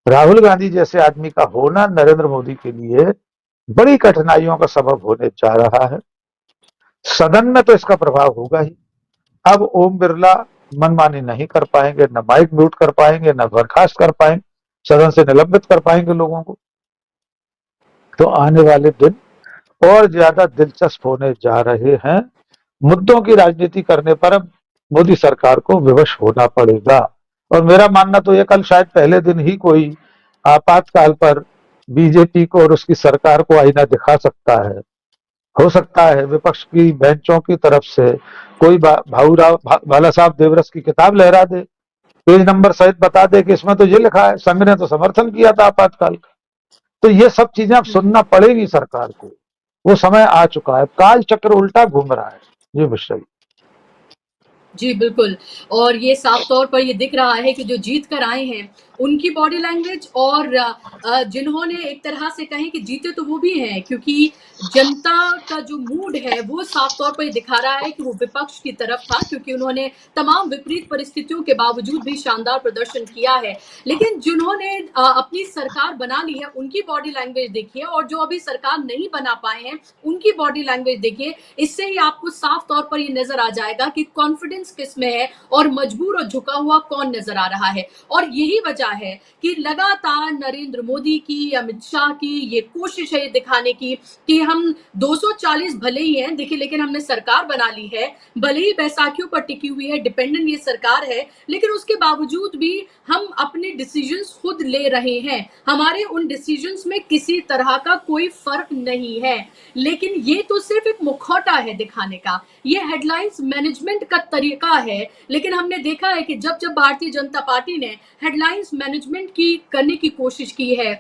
राहुल गांधी जैसे आदमी का होना नरेंद्र मोदी के लिए बड़ी कठिनाइयों का सबब होने जा रहा है। सदन में तो इसका प्रभाव होगा ही। अब ओम बिरला मनमानी नहीं कर पाएंगे, न माइक म्यूट कर पाएंगे, न बर्खास्त कर पाएंगे, सदन से निलंबित कर पाएंगे लोगों को। तो आने वाले दिन और ज्यादा दिलचस्प होने जा रहे हैं। मुद्दों की राजनीति करने पर अब मोदी सरकार को विवश होना पड़ेगा। और मेरा मानना तो ये, कल शायद पहले दिन ही कोई आपातकाल पर बीजेपी को और उसकी सरकार को आईना दिखा सकता है। हो सकता है विपक्ष की बेंचों की तरफ से कोई भाऊराव भाला साहब देवरस की किताब लहरा दे, पेज नंबर सहित बता दे कि इसमें तो ये लिखा है, संघ ने तो समर्थन किया था आपातकाल का। तो ये सब चीजें अब सुनना पड़ेगी सरकार को, वो समय आ चुका है, काल चक्र उल्टा घूम रहा है। जी मिश्रा जी बिल्कुल। और ये साफ तौर पर ये दिख रहा है कि जो जीत कर आए हैं उनकी बॉडी लैंग्वेज और जिन्होंने एक तरह से कहें कि जीते तो वो भी हैं, क्योंकि जनता का जो मूड है वो साफ तौर पर दिखा रहा है कि वो विपक्ष की तरफ था, क्योंकि उन्होंने तमाम विपरीत परिस्थितियों के बावजूद भी शानदार प्रदर्शन किया है। लेकिन जिन्होंने अपनी सरकार बना ली है उनकी बॉडी लैंग्वेज देखिए, और जो अभी सरकार नहीं बना पाए हैं उनकी बॉडी लैंग्वेज देखिए। इससे ही आपको साफ तौर पर ये नजर आ जाएगा कि कॉन्फिडेंस किस में है और मजबूर और झुका हुआ कौन नजर आ रहा है। और यही वजह है कि लगातार नरेंद्र मोदी की, अमित शाह की ये कोशिश है दिखाने की कि हम 240 भले ही हैं देखिए, लेकिन हमने सरकार बना ली है, भले ही बैसाखियों पर टिकी हुई है, डिपेंडेंट ये सरकार है, लेकिन उसके बावजूद भी हम अपने डिसीजंस खुद ले रहे हैं। हमारे उन डिसीजंस में किसी तरह का कोई फर्क नहीं है। लेकिन ये तो सिर्फ एक मुखौटा है दिखाने का, ये हेडलाइंस मैनेजमेंट का तरीका है। लेकिन हमने देखा है कि जब जब भारतीय जनता पार्टी ने हेडलाइंस मैनेजमेंट की करने की कोशिश की है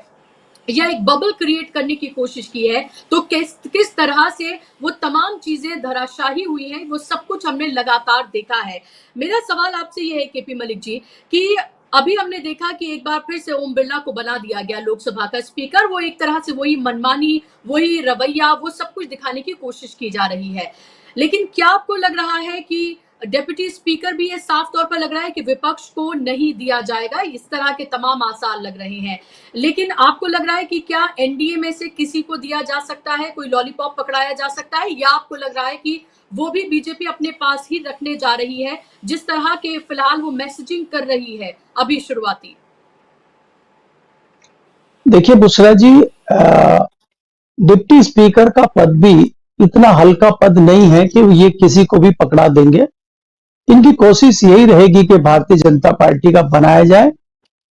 या एक बबल क्रिएट करने की कोशिश की है, तो किस तरह से वो तमाम चीजें धराशाही हुई हैं, वो सब कुछ हमने लगातार देखा है। मेरा सवाल आपसे ये है केपी मलिक जी कि अभी हमने देखा कि एक बार फिर से ओम बिरला को बना दिया गया लोकसभा का स्पीकर। वो एक तरह से वही मनमानी, वही रवैया, वो सब कुछ दिखाने की कोशिश की जा रही है। लेकिन क्या आपको लग रहा है कि डेप्यूटी स्पीकर भी ये साफ तौर पर लग रहा है कि विपक्ष को नहीं दिया जाएगा, इस तरह के तमाम आसार लग रहे हैं। लेकिन आपको लग रहा है कि क्या एनडीए में से किसी को दिया जा सकता है, कोई लॉलीपॉप पकड़ाया जा सकता है, या आपको लग रहा है कि वो भी बीजेपी अपने पास ही रखने जा रही है, जिस तरह के फिलहाल वो मैसेजिंग कर रही है अभी शुरुआती? देखिए बुशरा जी, डिप्टी स्पीकर का पद भी इतना हल्का पद नहीं है कि ये किसी को भी पकड़ा देंगे। इनकी कोशिश यही रहेगी कि भारतीय जनता पार्टी का बनाया जाए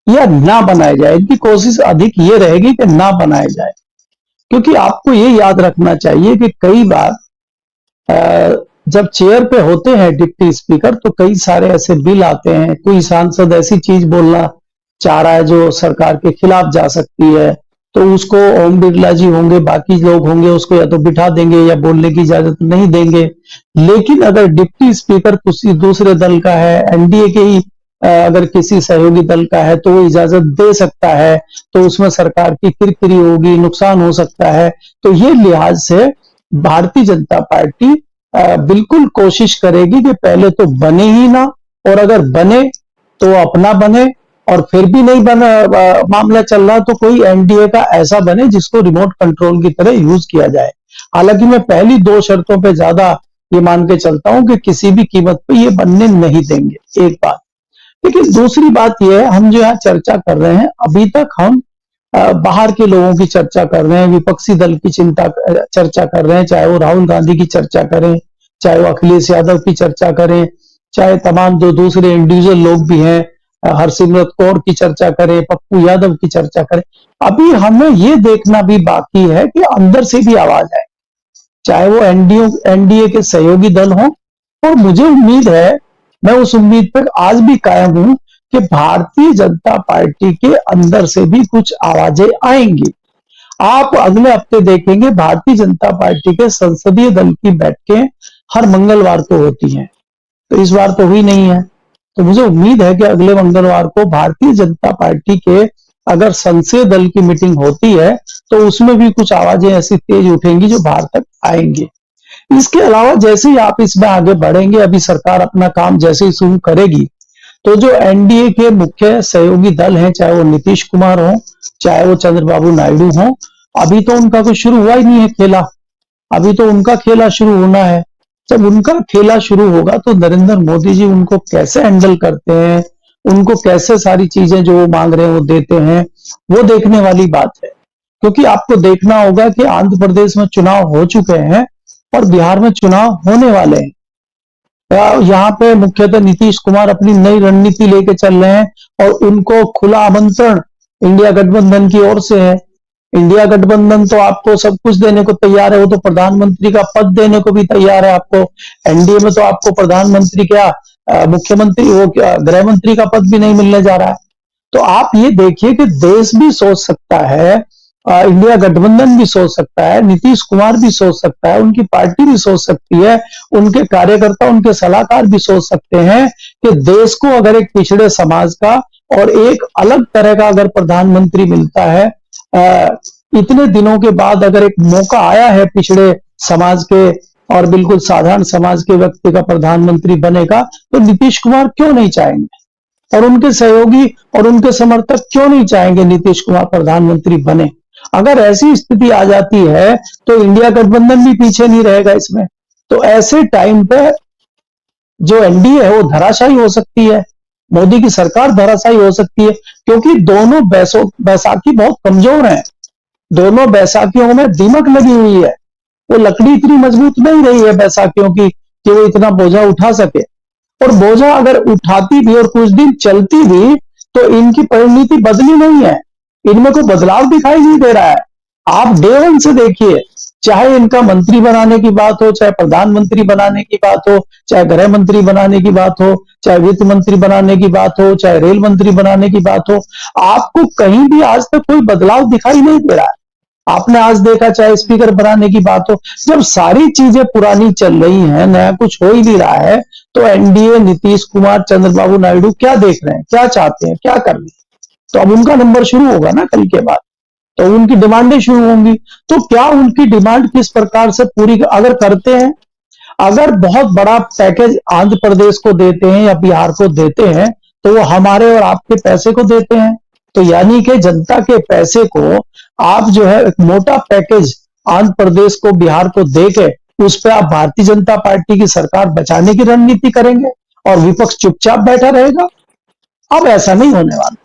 या ना बनाया जाए। इनकी कोशिश अधिक ये रहेगी कि ना बनाया जाए, क्योंकि आपको ये याद रखना चाहिए कि कई बार जब चेयर पे होते हैं डिप्टी स्पीकर तो कई सारे ऐसे बिल आते हैं, कोई सांसद ऐसी चीज बोलना चाह रहा है जो सरकार के खिलाफ जा सकती है, तो उसको ओम बिरला जी होंगे, बाकी लोग होंगे, उसको या तो बिठा देंगे या बोलने की इजाजत नहीं देंगे। लेकिन अगर डिप्टी स्पीकर किसी दूसरे दल का है, एनडीए के ही अगर किसी सहयोगी दल का है, तो वो इजाजत दे सकता है, तो उसमें सरकार की किरकिरी होगी, नुकसान हो सकता है। तो ये लिहाज से भारतीय जनता पार्टी बिल्कुल कोशिश करेगी कि पहले तो बने ही ना, और अगर बने तो अपना बने, और फिर भी नहीं बना मामला चल रहा तो कोई एनडीए का ऐसा बने जिसको रिमोट कंट्रोल की तरह यूज किया जाए। हालांकि मैं पहली 2 शर्तों पे ज्यादा ये मान के चलता हूं कि किसी भी कीमत पे ये बनने नहीं देंगे, एक बात। लेकिन दूसरी बात यह है, हम जो यहाँ चर्चा कर रहे हैं, अभी तक हम बाहर के लोगों की चर्चा कर रहे हैं, विपक्षी दल की चर्चा कर रहे हैं, चाहे वो राहुल गांधी की चर्चा करें, चाहे वो अखिलेश यादव की चर्चा करें, चाहे तमाम दूसरे इंडिविजुअल लोग भी हैं, हरसिमरत कौर की चर्चा करें, पप्पू यादव की चर्चा करें। अभी हमें ये देखना भी बाकी है कि अंदर से भी आवाज आए, चाहे वो एनडीए के सहयोगी दल हो। और मुझे उम्मीद है, मैं उस उम्मीद पर आज भी कायम हूं कि भारतीय जनता पार्टी के अंदर से भी कुछ आवाजें आएंगी। आप अगले हफ्ते देखेंगे भारतीय जनता पार्टी के संसदीय दल की बैठकें हर मंगलवार को होती हैं, तो इस बार तो हुई नहीं है। तो मुझे उम्मीद है कि अगले मंगलवार को भारतीय जनता पार्टी के अगर संसदीय दल की मीटिंग होती है तो उसमें भी कुछ आवाजें ऐसी तेज उठेंगी जो बाहर तक आएंगी। इसके अलावा जैसे ही आप इसमें आगे बढ़ेंगे, अभी सरकार अपना काम जैसे ही शुरू करेगी, तो जो एनडीए के मुख्य सहयोगी दल हैं, चाहे वो नीतीश कुमार हो, चाहे वो चंद्रबाबू नायडू हो, अभी तो उनका कुछ शुरू हुआ ही नहीं है खेला, अभी तो उनका खेला शुरू होना है। जब उनका खेला शुरू होगा तो नरेंद्र मोदी जी उनको कैसे हैंडल करते हैं, उनको कैसे सारी चीजें जो वो मांग रहे हैं वो देते हैं, वो देखने वाली बात है। क्योंकि आपको देखना होगा कि आंध्र प्रदेश में चुनाव हो चुके हैं और बिहार में चुनाव होने वाले हैं। यहाँ पे मुख्यतः नीतीश कुमार अपनी नई रणनीति लेके चल रहे हैं और उनको खुला आमंत्रण इंडिया गठबंधन की ओर से है। इंडिया गठबंधन तो आपको सब कुछ देने को तैयार है, वो तो प्रधानमंत्री का पद देने को भी तैयार है आपको। एनडीए में तो आपको प्रधानमंत्री क्या, मुख्यमंत्री, वो गृह मंत्री का पद भी नहीं मिलने जा रहा है। तो आप ये देखिए कि देश भी सोच सकता है, इंडिया गठबंधन भी सोच सकता है, नीतीश कुमार भी सोच सकता है, उनकी पार्टी भी सोच सकती है, उनके कार्यकर्ता, उनके सलाहकार भी सोच सकते हैं कि देश को अगर एक पिछड़े समाज का और एक अलग तरह का अगर प्रधानमंत्री मिलता है, इतने दिनों के बाद अगर एक मौका आया है पिछड़े समाज के और बिल्कुल साधारण समाज के व्यक्ति का प्रधानमंत्री बनेगा, तो नीतीश कुमार क्यों नहीं चाहेंगे, और उनके सहयोगी और उनके समर्थक क्यों नहीं चाहेंगे नीतीश कुमार प्रधानमंत्री बने। अगर ऐसी स्थिति आ जाती है तो इंडिया गठबंधन भी पीछे नहीं रहेगा इसमें। तो ऐसे टाइम पे जो एनडीए है वो धराशायी हो सकती है, मोदी की सरकार धराशायी हो सकती है, क्योंकि दोनों बैसाखी बहुत कमजोर हैं, दोनों बैसाखियों में दीमक लगी हुई है। वो लकड़ी इतनी मजबूत नहीं रही है बैसाखियों की कि वो इतना बोझा उठा सके, और बोझा अगर उठाती भी और कुछ दिन चलती भी तो इनकी परिणति बदली नहीं है, इनमें कोई बदलाव दिखाई नहीं दे रहा है। आप डे वन से देखिए, चाहे इनका मंत्री बनाने की बात हो, चाहे प्रधानमंत्री बनाने की बात हो, चाहे गृह मंत्री बनाने की बात हो, चाहे वित्त मंत्री बनाने की बात हो, चाहे रेल मंत्री बनाने की बात हो, आपको कहीं भी आज तक कोई बदलाव दिखाई नहीं दे रहा है। आपने आज देखा चाहे स्पीकर बनाने की बात हो, जब सारी चीजें पुरानी चल रही हैं, नया कुछ हो ही नहीं रहा है, तो एनडीए, नीतीश कुमार, चंद्रबाबू नायडू क्या देख रहे हैं, क्या चाहते हैं, क्या कर रहे हैं। तो अब उनका नंबर शुरू होगा ना कल के बाद, तो उनकी डिमांडें शुरू होंगी। तो क्या उनकी डिमांड किस प्रकार से पूरी अगर करते हैं, अगर बहुत बड़ा पैकेज आंध्र प्रदेश को देते हैं या बिहार को देते हैं, तो वो हमारे और आपके पैसे को देते हैं। तो यानी कि जनता के पैसे को आप जो है एक मोटा पैकेज आंध्र प्रदेश को, बिहार को देके उस पर आप भारतीय जनता पार्टी की सरकार बचाने की रणनीति करेंगे और विपक्ष चुपचाप बैठा रहेगा। अब ऐसा नहीं होने वाला।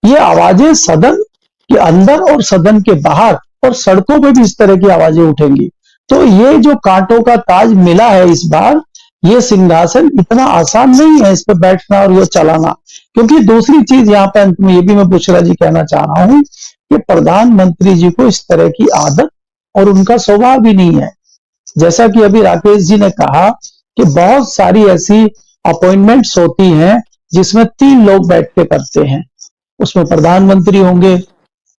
ये आवाजें सदन के अंदर और सदन के बाहर और सड़कों पे भी इस तरह की आवाजें उठेंगी। तो ये जो कांटों का ताज मिला है इस बार, ये सिंहासन इतना आसान नहीं है इस पर बैठना और ये चलाना। क्योंकि दूसरी चीज यहाँ पे अंत में ये भी मैं बुशरा जी कहना चाह रहा हूं कि प्रधानमंत्री जी को इस तरह की आदत और उनका स्वभाव भी नहीं है। जैसा कि अभी राकेश जी ने कहा कि बहुत सारी ऐसी अपॉइंटमेंट्स होती हैं जिसमें 3 लोग बैठ के करते हैं, उसमें प्रधानमंत्री होंगे,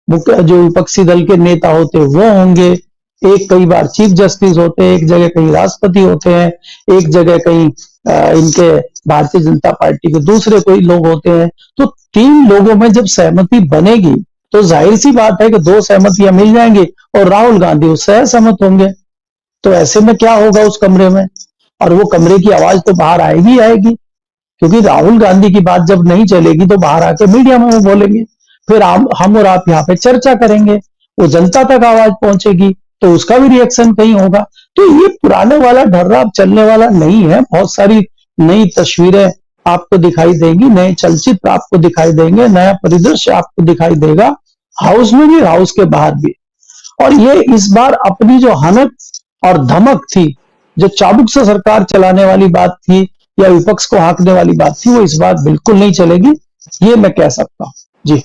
जो विपक्षी दल के नेता होते हैं वो होंगे, एक कई बार चीफ जस्टिस होते हैं, एक जगह कहीं राष्ट्रपति होते हैं, एक जगह कहीं इनके भारतीय जनता पार्टी के दूसरे कोई लोग होते हैं। तो 3 लोगों में जब सहमति बनेगी तो जाहिर सी बात है कि 2 सहमतियां मिल जाएंगी और राहुल गांधी उससे असहमत होंगे। तो ऐसे में क्या होगा उस कमरे में, और वो कमरे की आवाज तो बाहर आएगी आएगी, क्योंकि राहुल गांधी की बात जब नहीं चलेगी तो बाहर आके मीडिया में वो बोलेंगे, फिर हम और आप यहाँ पे चर्चा करेंगे, वो जनता तक आवाज पहुंचेगी तो उसका भी रिएक्शन कहीं होगा। तो ये पुराने वाला ढर्रा अब चलने वाला नहीं है। बहुत सारी नई तस्वीरें आपको दिखाई देंगी, नए चलचित्र आपको दिखाई देंगे, नया परिदृश्य आपको दिखाई देगा, हाउस में भी, हाउस के बाहर भी। और ये इस बार अपनी जो हनक और धमक थी, जो चाबुक से सरकार चलाने वाली बात थी या विपक्ष को हाँकने वाली बात थी, वो इस बार बिल्कुल नहीं चलेगी, ये मैं कह सकता हूं। जी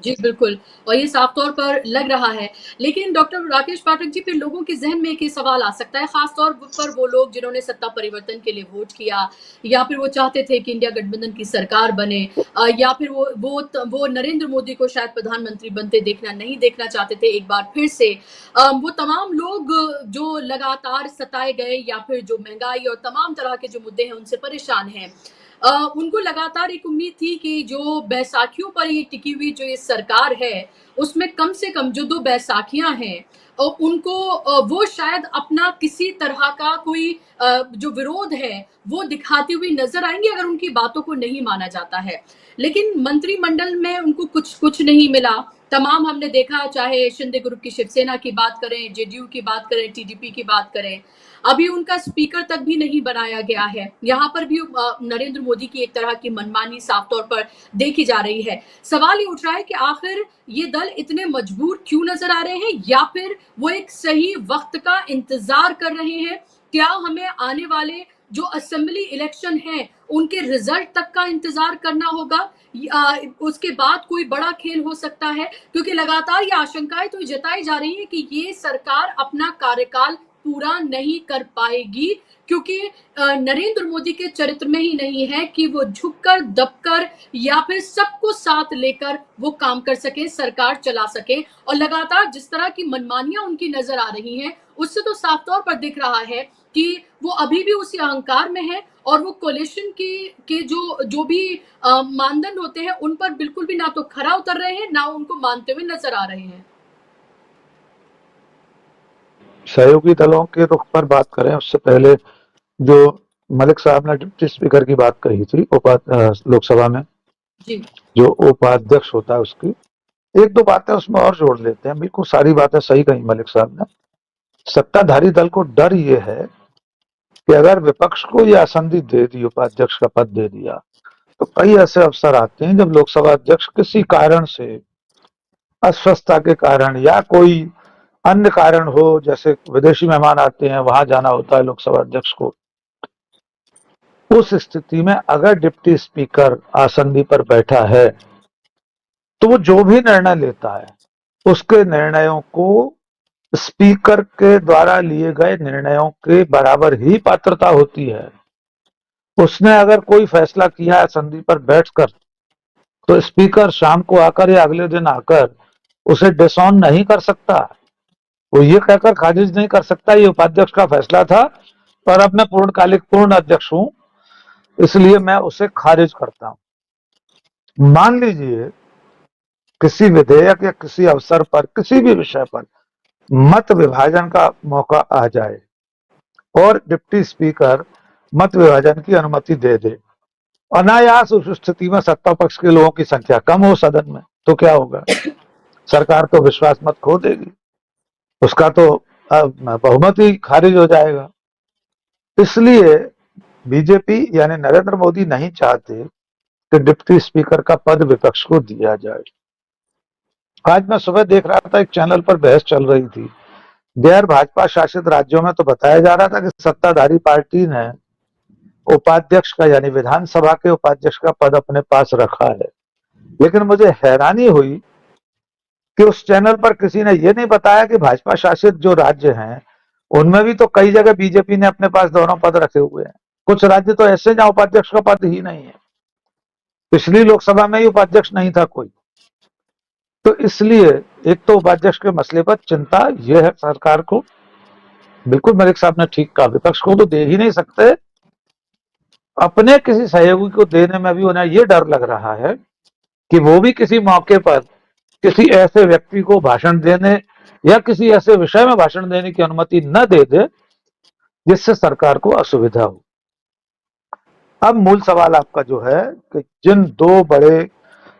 जी, बिल्कुल। और ये साफ तौर पर लग रहा है। लेकिन डॉक्टर राकेश पाठक जी, फिर लोगों के ज़हन में एक ये सवाल आ सकता है, ख़ास तौर पर वो लोग जिन्होंने सत्ता परिवर्तन के लिए वोट किया, या फिर वो चाहते थे कि इंडिया गठबंधन की सरकार बने, या फिर वो नरेंद्र मोदी को शायद प्रधानमंत्री बनते नहीं देखना चाहते थे एक बार फिर से। वो तमाम लोग जो लगातार सताए गए, या फिर जो महँगाई और तमाम तरह के जो मुद्दे हैं, उनसे परेशान हैं। उनको लगातार एक उम्मीद थी कि जो बैसाखियों पर ये टिकी हुई जो ये सरकार है, उसमें कम से कम जो 2 बैसाखियाँ हैं, उनको वो शायद अपना किसी तरह का कोई जो विरोध है, वो दिखाती हुई नज़र आएँगी अगर उनकी बातों को नहीं माना जाता है। लेकिन मंत्रिमंडल में उनको कुछ नहीं मिला। तमाम हमने देखा, चाहे शिंदे ग्रुप की शिवसेना की बात करें, जेडीयू की बात करें, टीडीपी की बात करें, अभी उनका स्पीकर तक भी नहीं बनाया गया है। यहाँ पर भी नरेंद्र मोदी की एक तरह की मनमानी साफ तौर पर देखी जा रही है। सवाल ये उठ रहा है कि आखिर ये दल इतने मजबूर क्यों नजर आ रहे हैं, या फिर वो एक सही वक्त का इंतजार कर रहे हैं? क्या हमें आने वाले जो असेंबली इलेक्शन हैं, उनके रिजल्ट तक का इंतजार करना होगा, उसके बाद कोई बड़ा खेल हो सकता है? क्योंकि लगातार ये आशंकाएं तो जताई जा रही है कि ये सरकार अपना कार्यकाल पूरा नहीं कर पाएगी, क्योंकि नरेंद्र मोदी के चरित्र में ही नहीं है कि वो झुककर, दबकर, या फिर सबको साथ लेकर वो काम कर सके, सरकार चला सके। और लगातार जिस तरह की मनमानियां उनकी नजर आ रही हैं, उससे तो साफ तौर पर दिख रहा है कि वो अभी भी उसी अहंकार में है, और वो कोलिशन के जो भी मानदंड होते हैं, उन पर बिल्कुल भी ना तो खरा उतर रहे हैं, ना उनको मानते हुए नजर आ रहे हैं। सहयोगी दलों के रुख पर बात करें उससे पहले जो मलिक साहब ने डिप्टी स्पीकर की बात कही थी लोकसभा में, जी जो उपाध्यक्ष होता है उसकी, एक दो बातें उसमें और जोड़ लेते हैं। बिल्कुल सारी बातें सही कही मलिक साहब ने। सत्ताधारी दल को डर ये है कि अगर विपक्ष को ये आसंदी दे दी, उपाध्यक्ष का पद दे दिया, तो कई ऐसे अवसर आते हैं जब लोकसभा अध्यक्ष किसी कारण से, अस्वस्थता के कारण या कोई अन्य कारण हो, जैसे विदेशी मेहमान आते हैं, वहां जाना होता है लोकसभा अध्यक्ष को, उस स्थिति में अगर डिप्टी स्पीकर आसंदी पर बैठा है तो वो जो भी निर्णय लेता है, उसके निर्णयों को स्पीकर के द्वारा लिए गए निर्णयों के बराबर ही पात्रता होती है। उसने अगर कोई फैसला किया है आसंदी पर बैठकर, तो स्पीकर शाम को आकर या अगले दिन आकर उसे डिसऑन नहीं कर सकता। वो ये कहकर खारिज नहीं कर सकता ये उपाध्यक्ष का फैसला था और अब मैं पूर्णकालिक पूर्ण अध्यक्ष हूं, इसलिए मैं उसे खारिज करता हूं। मान लीजिए किसी विधेयक या किसी अवसर पर, किसी भी विषय पर मत विभाजन का मौका आ जाए और डिप्टी स्पीकर मत विभाजन की अनुमति दे दे, अनायास उस स्थिति में सत्ता पक्ष के लोगों की संख्या कम हो सदन में, तो क्या होगा? सरकार तो विश्वास मत खो देगी, उसका तो बहुमत ही खारिज हो जाएगा। इसलिए बीजेपी यानी नरेंद्र मोदी नहीं चाहते कि डिप्टी स्पीकर का पद विपक्ष को दिया जाए। आज मैं सुबह देख रहा था, एक चैनल पर बहस चल रही थी, गैर भाजपा शासित राज्यों में तो बताया जा रहा था कि सत्ताधारी पार्टी ने उपाध्यक्ष का यानी विधानसभा के उपाध्यक्ष का पद अपने पास रखा है, लेकिन मुझे हैरानी हुई कि उस चैनल पर किसी ने यह नहीं बताया कि भाजपा शासित जो राज्य हैं उनमें भी तो कई जगह बीजेपी ने अपने पास दोनों पद रखे हुए हैं। कुछ राज्य तो ऐसे जहां उपाध्यक्ष का पद ही नहीं है, पिछली लोकसभा में ही उपाध्यक्ष नहीं था कोई। तो इसलिए एक तो उपाध्यक्ष के मसले पर चिंता यह है सरकार को। बिल्कुल मलिक साहब ने ठीक कहा, विपक्ष को तो दे ही नहीं सकते, अपने किसी सहयोगी को देने में भी उन्हें यह डर लग रहा है कि वो भी किसी मौके पर किसी ऐसे व्यक्ति को भाषण देने या किसी ऐसे विषय में भाषण देने की अनुमति न दे दे जिससे सरकार को असुविधा हो। अब मूल सवाल आपका जो है कि जिन दो बड़े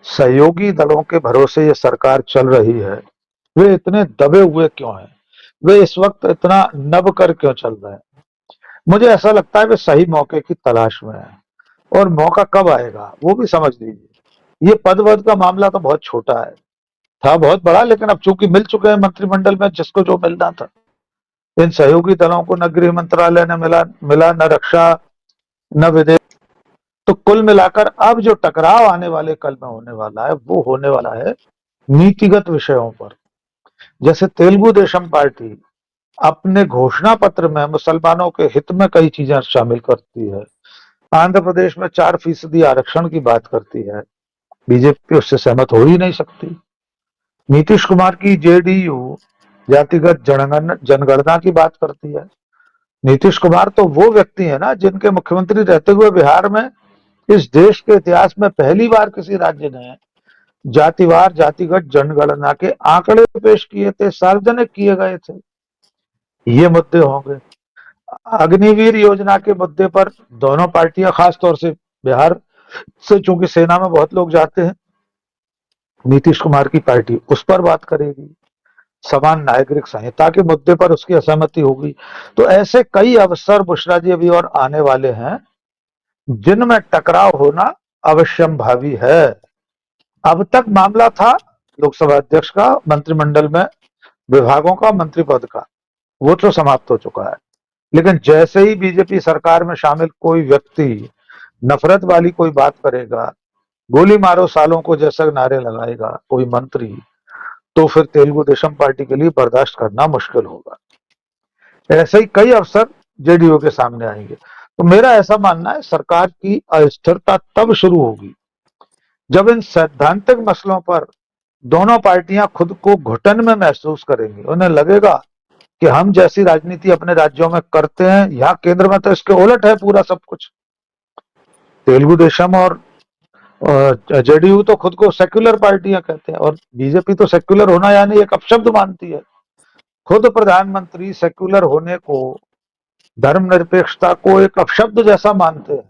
सहयोगी दलों के भरोसे ये सरकार चल रही है, वे इतने दबे हुए क्यों हैं? वे इस वक्त इतना नब कर क्यों चल रहे हैं? मुझे ऐसा लगता है वे सही मौके की तलाश में है, और मौका कब आएगा वो भी समझ लीजिए। ये पद वद का मामला तो बहुत छोटा है, था बहुत बड़ा, लेकिन अब चूंकि मिल चुके हैं मंत्रिमंडल में जिसको जो मिलना था। इन सहयोगी दलों को न गृह मंत्रालय ने मिला न रक्षा न विदेश। तो कुल मिलाकर अब जो टकराव आने वाले कल में होने वाला है वो होने वाला है नीतिगत विषयों पर। जैसे तेलुगु देशम पार्टी अपने घोषणा पत्र में मुसलमानों के हित में कई चीजें शामिल करती है, आंध्र प्रदेश में 4% आरक्षण की बात करती है, बीजेपी उससे सहमत हो ही नहीं सकती। नीतीश कुमार की जेडीयू जातिगत जनगणना की बात करती है। नीतीश कुमार तो वो व्यक्ति है ना जिनके मुख्यमंत्री रहते हुए बिहार में इस देश के इतिहास में पहली बार किसी राज्य ने जातिवार जातिगत जनगणना के आंकड़े पेश किए थे, सार्वजनिक किए गए थे। ये मुद्दे होंगे। अग्निवीर योजना के मुद्दे पर दोनों पार्टियां, खासतौर से बिहार से चूंकि सेना में बहुत लोग जाते हैं, नीतीश कुमार की पार्टी उस पर बात करेगी। समान नागरिक संहिता के मुद्दे पर उसकी असहमति होगी। तो ऐसे कई अवसर बुशरा जी अभी और आने वाले हैं जिनमें टकराव होना अवश्यंभावी है। अब तक मामला था लोकसभा अध्यक्ष का, मंत्रिमंडल में विभागों का, मंत्री पद का, वो तो समाप्त हो चुका है। लेकिन जैसे ही बीजेपी सरकार में शामिल कोई व्यक्ति नफरत वाली कोई बात करेगा, गोली मारो सालों को जैसे नारे लगाएगा कोई मंत्री, तो फिर तेलुगु देशम पार्टी के लिए बर्दाश्त करना मुश्किल होगा। ऐसे ही कई अवसर जेडीयू के सामने आएंगे। तो मेरा ऐसा मानना है सरकार की अस्थिरता तब शुरू होगी जब इन सैद्धांतिक मसलों पर दोनों पार्टियां खुद को घुटन में महसूस करेंगी। उन्हें लगेगा कि हम जैसी राजनीति अपने राज्यों में करते हैं, यहाँ केंद्र में तो इसके उलट है पूरा सब कुछ। तेलुगु देशम और जेडीयू तो खुद को सेक्युलर पार्टियां कहते हैं, और बीजेपी तो सेक्युलर होना यानी एक अपशब्द मानती है। खुद प्रधानमंत्री सेक्युलर होने को, धर्मनिरपेक्षता को एक अपशब्द जैसा मानते हैं।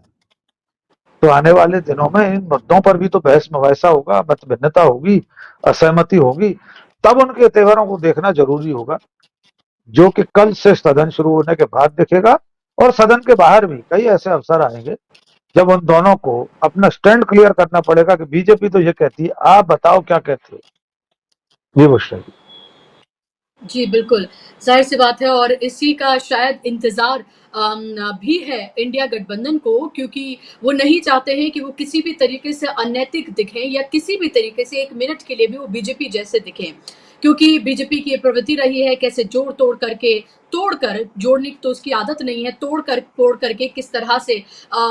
तो आने वाले दिनों में इन मुद्दों पर भी तो बहस मुबाहिसा होगा, मत भिन्नता होगी, असहमति होगी। तब उनके तेवरों को देखना जरूरी होगा, जो कि कल से सदन शुरू होने के बाद दिखेगा। और सदन के बाहर भी कई ऐसे अवसर आएंगे जब उन दोनों को अपना स्टैंड क्लियर करना पड़ेगा कि बीजेपी तो ये कहती है, आप बताओ क्या कहते हो। ये मुश्किल। जी, बिल्कुल, ज़ाहिर-सी बात है और इसी का शायद इंतज़ार भी है इंडिया गठबंधन को, क्योंकि वो नहीं चाहते हैं कि वो किसी भी तरीके से अनैतिक दिखें या किसी भी तरीके से 1 मिनट के लिए भी वो बीजेपी जैसे दिखें। क्योंकि बीजेपी की ये प्रवृत्ति रही है कैसे जोड़-तोड़ करके, तोड़कर, जोड़ने की तो उसकी आदत नहीं है, तोड़ करके किस तरह से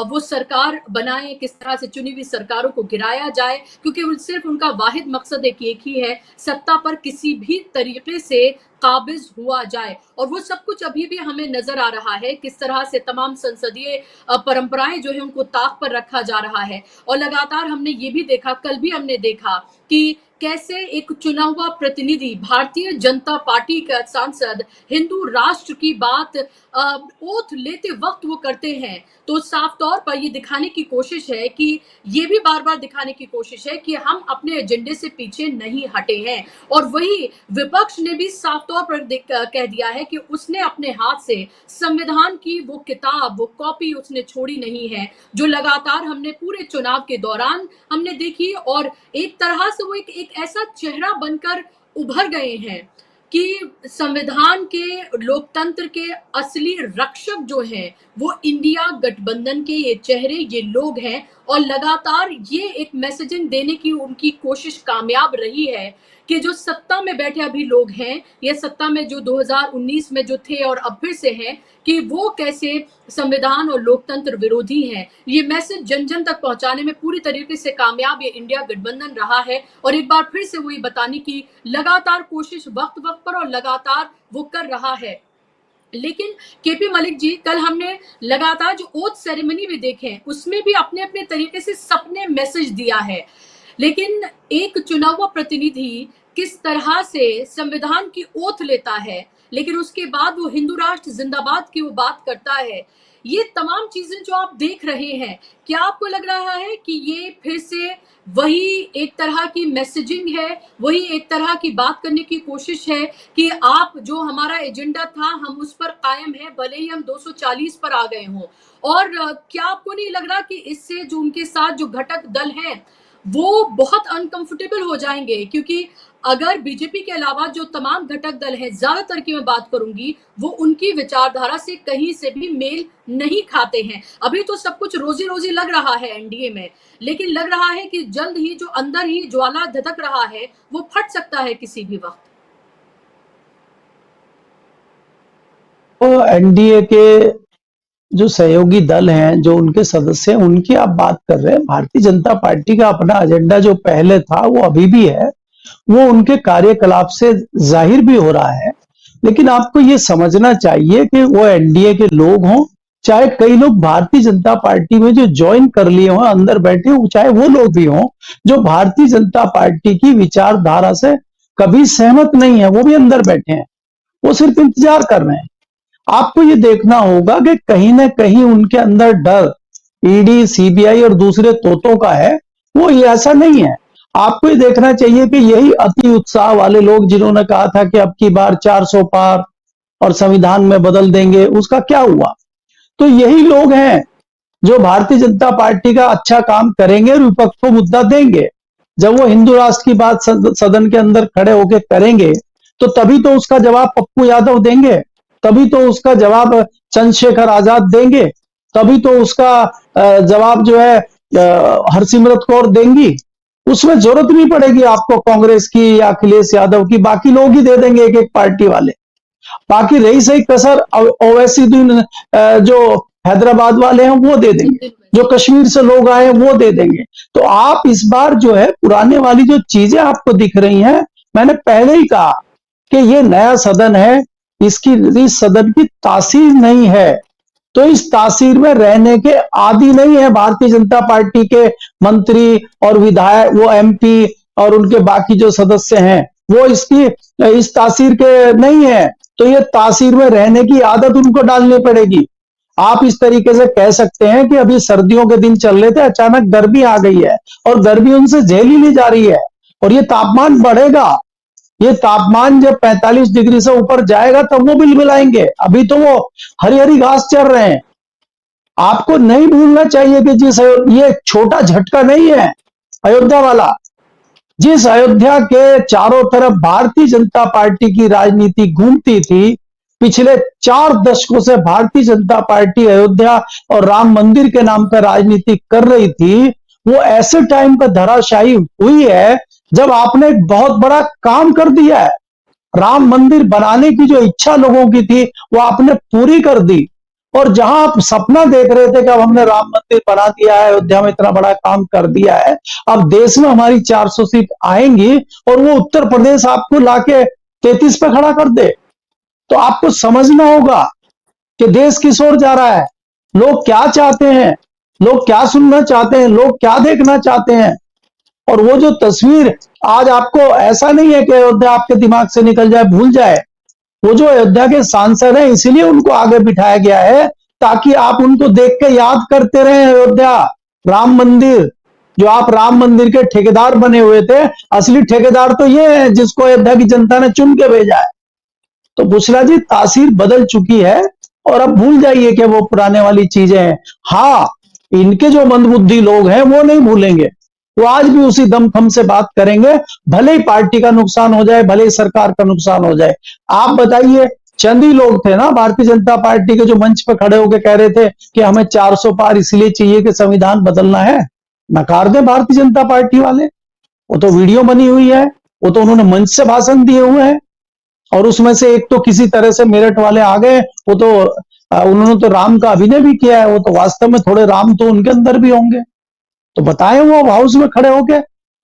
वो सरकार बनाएँ, किस तरह से चुनी हुई सरकारों को गिराया जाए, क्योंकि वो सिर्फ़ उनका वाहिद मकसद एक ही है, सत्ता पर किसी भी तरीके से काबिज़ हुआ जाए। और वो सब कुछ अभी भी हमें नज़र आ रहा है, किस तरह से तमाम संसदीय परंपराएँ जो हैं उनको ताक पर रखा जा रहा है। और लगातार हमने ये भी देखा, कल भी हमने देखा कि कैसे एक चुना हुआ प्रतिनिधि, भारतीय जनता पार्टी का सांसद, हिंदू राष्ट्र की बात ओथ लेते वक्त वो करते हैं। तो साफ तौर पर ये दिखाने की कोशिश है कि ये भी बार-बार दिखाने की कोशिश है कि हम अपने एजेंडे से पीछे नहीं हटे हैं। और वही विपक्ष ने भी साफ तौर पर कह दिया है कि उसने अपने हाथ से संविधान की वो किताब, वो कॉपी उसने छोड़ी नहीं है, जो लगातार हमने पूरे चुनाव के दौरान हमने देखी। और एक तरह से वो एक ऐसा चेहरा बनकर उभर गए हैं कि संविधान के, लोकतंत्र के असली रक्षक जो हैं वो इंडिया गठबंधन के ये चेहरे, ये लोग हैं। और लगातार ये एक मैसेजिंग देने की उनकी कोशिश कामयाब रही है कि जो सत्ता में बैठे अभी लोग हैं, या सत्ता में जो 2019 में जो थे और अब फिर से हैं, कि वो कैसे संविधान और लोकतंत्र विरोधी हैं। ये मैसेज जन जन तक पहुंचाने में पूरी तरीके से कामयाब ये इंडिया गठबंधन रहा है। और एक बार फिर से वही बताने की लगातार कोशिश वक्त वक्त पर और लगातार वो कर रहा है। लेकिन केपी मलिक जी, कल हमने लगातार जो ओथ सेरेमनी भी देखे, उसमें भी अपने अपने तरीके से सबने मैसेज दिया है। लेकिन एक चुना हुआ प्रतिनिधि किस तरह से संविधान की ओथ लेता है, लेकिन उसके बाद वो हिंदू राष्ट्र जिंदाबाद की वो बात करता है। ये तमाम चीजें जो आप देख रहे हैं, क्या आपको लग रहा है कि ये फिर से वही एक तरह की मैसेजिंग है, वही एक तरह की बात करने की कोशिश है कि आप जो हमारा एजेंडा था हम उस पर कायम है, भले ही हम 240 पर आ गए हों? और क्या आपको नहीं लग रहा कि इससे जो उनके साथ जो घटक दल हैं वो बहुत अनकंफर्टेबल हो जाएंगे? क्योंकि अगर बीजेपी के अलावा जो तमाम घटक दल हैं, ज्यादातर की मैं बात करूंगी, वो उनकी विचारधारा से कहीं से भी मेल नहीं खाते हैं। अभी तो सब कुछ रोजी रोजी लग रहा है एनडीए में, लेकिन लग रहा है कि जल्द ही जो अंदर ही ज्वाला धधक रहा है वो फट सकता है किसी भी वक्त। तो एनडीए के जो सहयोगी दल हैं, जो उनके सदस्य हैं, उनकी आप बात कर रहे हैं। भारतीय जनता पार्टी का अपना एजेंडा जो पहले था वो अभी भी है, वो उनके कार्यकलाप से जाहिर भी हो रहा है। लेकिन आपको ये समझना चाहिए कि वो एनडीए के लोग हों, चाहे कई लोग भारतीय जनता पार्टी में जो ज्वाइन कर लिए हों, अंदर बैठे हों, चाहे वो लोग भी हों जो भारतीय जनता पार्टी की विचारधारा से कभी सहमत नहीं है, वो भी अंदर बैठे हैं, वो सिर्फ इंतजार कर रहे हैं। आपको ये देखना होगा कि कहीं ना कहीं उनके अंदर डर ईडी, सीबीआई और दूसरे तोतों का है, वो ये ऐसा नहीं है। आपको ये देखना चाहिए कि यही अति उत्साह वाले लोग जिन्होंने कहा था कि अब की बार 400 पार और संविधान में बदल देंगे, उसका क्या हुआ? तो यही लोग हैं जो भारतीय जनता पार्टी का अच्छा काम करेंगे और विपक्ष को मुद्दा देंगे। जब वो हिंदू राष्ट्र की बात सदन के अंदर खड़े होकर करेंगे तो तभी तो उसका जवाब पप्पू यादव देंगे, तभी तो उसका जवाब चंद्रशेखर आजाद देंगे, तभी तो उसका जवाब जो है हरसिमरत कौर देंगी। उसमें जरूरत नहीं पड़ेगी आपको कांग्रेस की या अखिलेश यादव की, बाकी लोग ही दे देंगे, एक एक पार्टी वाले। बाकी रही सही कसर ओवैसी जो हैदराबाद वाले हैं वो दे देंगे, जो कश्मीर से लोग आए हैं वो दे देंगे। तो आप इस बार जो है पुराने वाली जो चीजें आपको दिख रही हैं, मैंने पहले ही कहा कि ये नया सदन है, इस सदन की तासीर नहीं है, तो इस तासीर में रहने के आदी नहीं है भारतीय जनता पार्टी के मंत्री और विधायक, वो एमपी और उनके बाकी जो सदस्य हैं, वो इस तासीर के नहीं है। तो ये तासीर में रहने की आदत उनको डालनी पड़ेगी। आप इस तरीके से कह सकते हैं कि अभी सर्दियों के दिन चल रहे थे, अचानक गर्मी आ गई है और गर्मी उनसे झेली नहीं जा रही है और ये तापमान बढ़ेगा। ये तापमान जब 45 डिग्री से ऊपर जाएगा तब वो बिलबिलाएंगे। अभी तो वो हरी हरी घास चर रहे हैं। आपको नहीं भूलना चाहिए कि ये छोटा झटका नहीं है अयोध्या वाला। जिस अयोध्या के चारों तरफ भारतीय जनता पार्टी की राजनीति घूमती थी, पिछले 4 दशकों से भारतीय जनता पार्टी अयोध्या और राम मंदिर के नाम पर राजनीति कर रही थी, वो ऐसे टाइम पर धराशायी हुई है जब आपने एक बहुत बड़ा काम कर दिया है। राम मंदिर बनाने की जो इच्छा लोगों की थी वो आपने पूरी कर दी, और जहां आप सपना देख रहे थे कि अब हमने राम मंदिर बना दिया है, अयोध्या में इतना बड़ा काम कर दिया है, अब देश में हमारी 400 सीट आएंगी और वो उत्तर प्रदेश आपको लाके 33 पे खड़ा कर दे। तो आपको समझना होगा कि देश किस ओर जा रहा है, लोग क्या चाहते हैं, लोग क्या सुनना चाहते हैं, लोग क्या देखना चाहते हैं। और वो जो तस्वीर आज आपको, ऐसा नहीं है कि अयोध्या आपके दिमाग से निकल जाए, भूल जाए। वो जो अयोध्या के सांसद हैं इसीलिए उनको आगे बिठाया गया है ताकि आप उनको देख के याद करते रहे। अयोध्या राम मंदिर, जो आप राम मंदिर के ठेकेदार बने हुए थे, असली ठेकेदार तो ये है जिसको अयोध्या की जनता ने चुन के भेजा है। तो बुशरा जी, तासीर बदल चुकी है और अब भूल जाइए कि वो पुराने वाली चीजें हैं। हाँ, इनके जो मंदबुद्धि लोग हैं वो नहीं भूलेंगे, वो आज भी उसी दमखम से बात करेंगे, भले ही पार्टी का नुकसान हो जाए, भले ही सरकार का नुकसान हो जाए। आप बताइए, चंद ही लोग थे ना भारतीय जनता पार्टी के जो मंच पर खड़े होकर कह रहे थे कि हमें 400 पार इसलिए चाहिए कि संविधान बदलना है। नकार दें भारतीय जनता पार्टी वाले, वो तो वीडियो बनी हुई है, वो तो उन्होंने मंच से भाषण दिए हुए हैं, और उसमें से एक तो किसी तरह से मेरठ वाले आ गए, वो तो उन्होंने तो राम का अभिनय भी किया है, वो तो वास्तव में थोड़े राम तो उनके अंदर भी होंगे। तो बताएं वो हाउस में खड़े होके,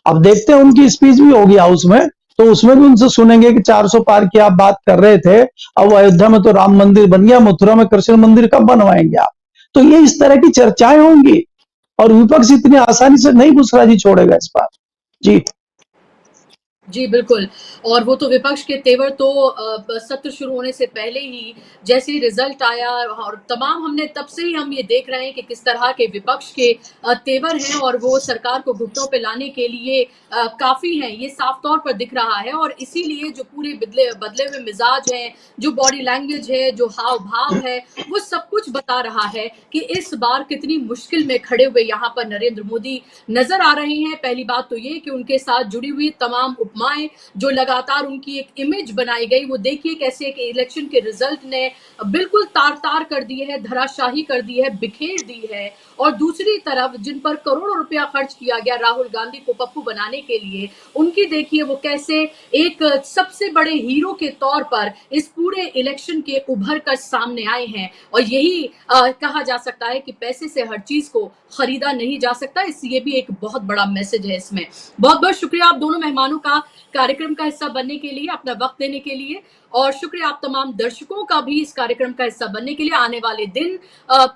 अब देखते हैं उनकी स्पीच भी होगी हाउस में, तो उसमें भी उनसे सुनेंगे कि 400 पार की आप बात कर रहे थे, अब अयोध्या में तो राम मंदिर बन गया, मथुरा में कृष्ण मंदिर कब बनवाएंगे आप। तो ये इस तरह की चर्चाएं होंगी और विपक्ष इतनी आसानी से नहीं बुशरा जी छोड़ेगा इस बार जी। जी, बिल्कुल। और वो तो विपक्ष के तेवर तो सत्र शुरू होने से पहले ही जैसे ही रिज़ल्ट आया और तमाम हमने तब से ही हम ये देख रहे हैं कि किस तरह के विपक्ष के तेवर हैं और वो सरकार को घुटनों पे लाने के लिए काफ़ी हैं, ये साफ तौर पर दिख रहा है और इसीलिए जो पूरे बदले हुए मिज़ाज हैं, जो बॉडी लैंग्वेज है, जो हाव-भाव है, वो सब कुछ बता रहा है कि इस बार कितनी मुश्किल में खड़े हुए यहाँ पर नरेंद्र मोदी नज़र आ रहे हैं। पहली बात तो ये कि उनके साथ जुड़ी हुई तमाम उपमाएँ जो लगातार उनकी एक इमेज बनाई गई, वो देखिए कैसे एक इलेक्शन के रिजल्ट ने बिल्कुल तार-तार कर दी है, धराशाही कर दी है, बिखेर दी है। और दूसरी तरफ जिन पर करोड़ों रुपया खर्च किया गया राहुल गांधी को पप्पू बनाने के लिए, उनकी देखिए वो कैसे एक सबसे बड़े हीरो के तौर पर इस पूरे इलेक्शन के उभर कर सामने आए हैं। और यही कहा जा सकता है कि पैसे से हर चीज़ को खरीदा नहीं जा सकता, ये भी एक बहुत बड़ा मैसेज है इसमें। बहुत-बहुत शुक्रिया आप दोनों मेहमानों का कार्यक्रम का हिस्सा बनने के लिए, अपना वक़्त देने के लिए और शुक्रिया आप तमाम दर्शकों का भी इस कार्यक्रम का हिस्सा बनने के लिए। आने वाले दिन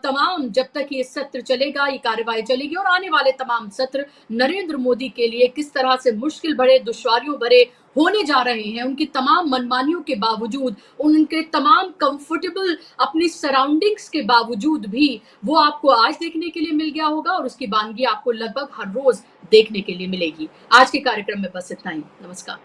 तमाम जब तक ये सत्र चलेगा, ये कार्यवाही चलेगी और आने वाले तमाम सत्र नरेंद्र मोदी के लिए किस तरह से मुश्किल भरे, दुश्वारियों भरे होने जा रहे हैं, उनकी तमाम मनमानियों के बावजूद, उनके तमाम कंफर्टेबल अपनी सराउंडिंग्स के बावजूद भी वो आपको आज देखने के लिए मिल गया होगा और उसकी वानगी आपको लगभग हर रोज़ देखने के लिए मिलेगी। आज के कार्यक्रम में बस इतना ही। नमस्कार।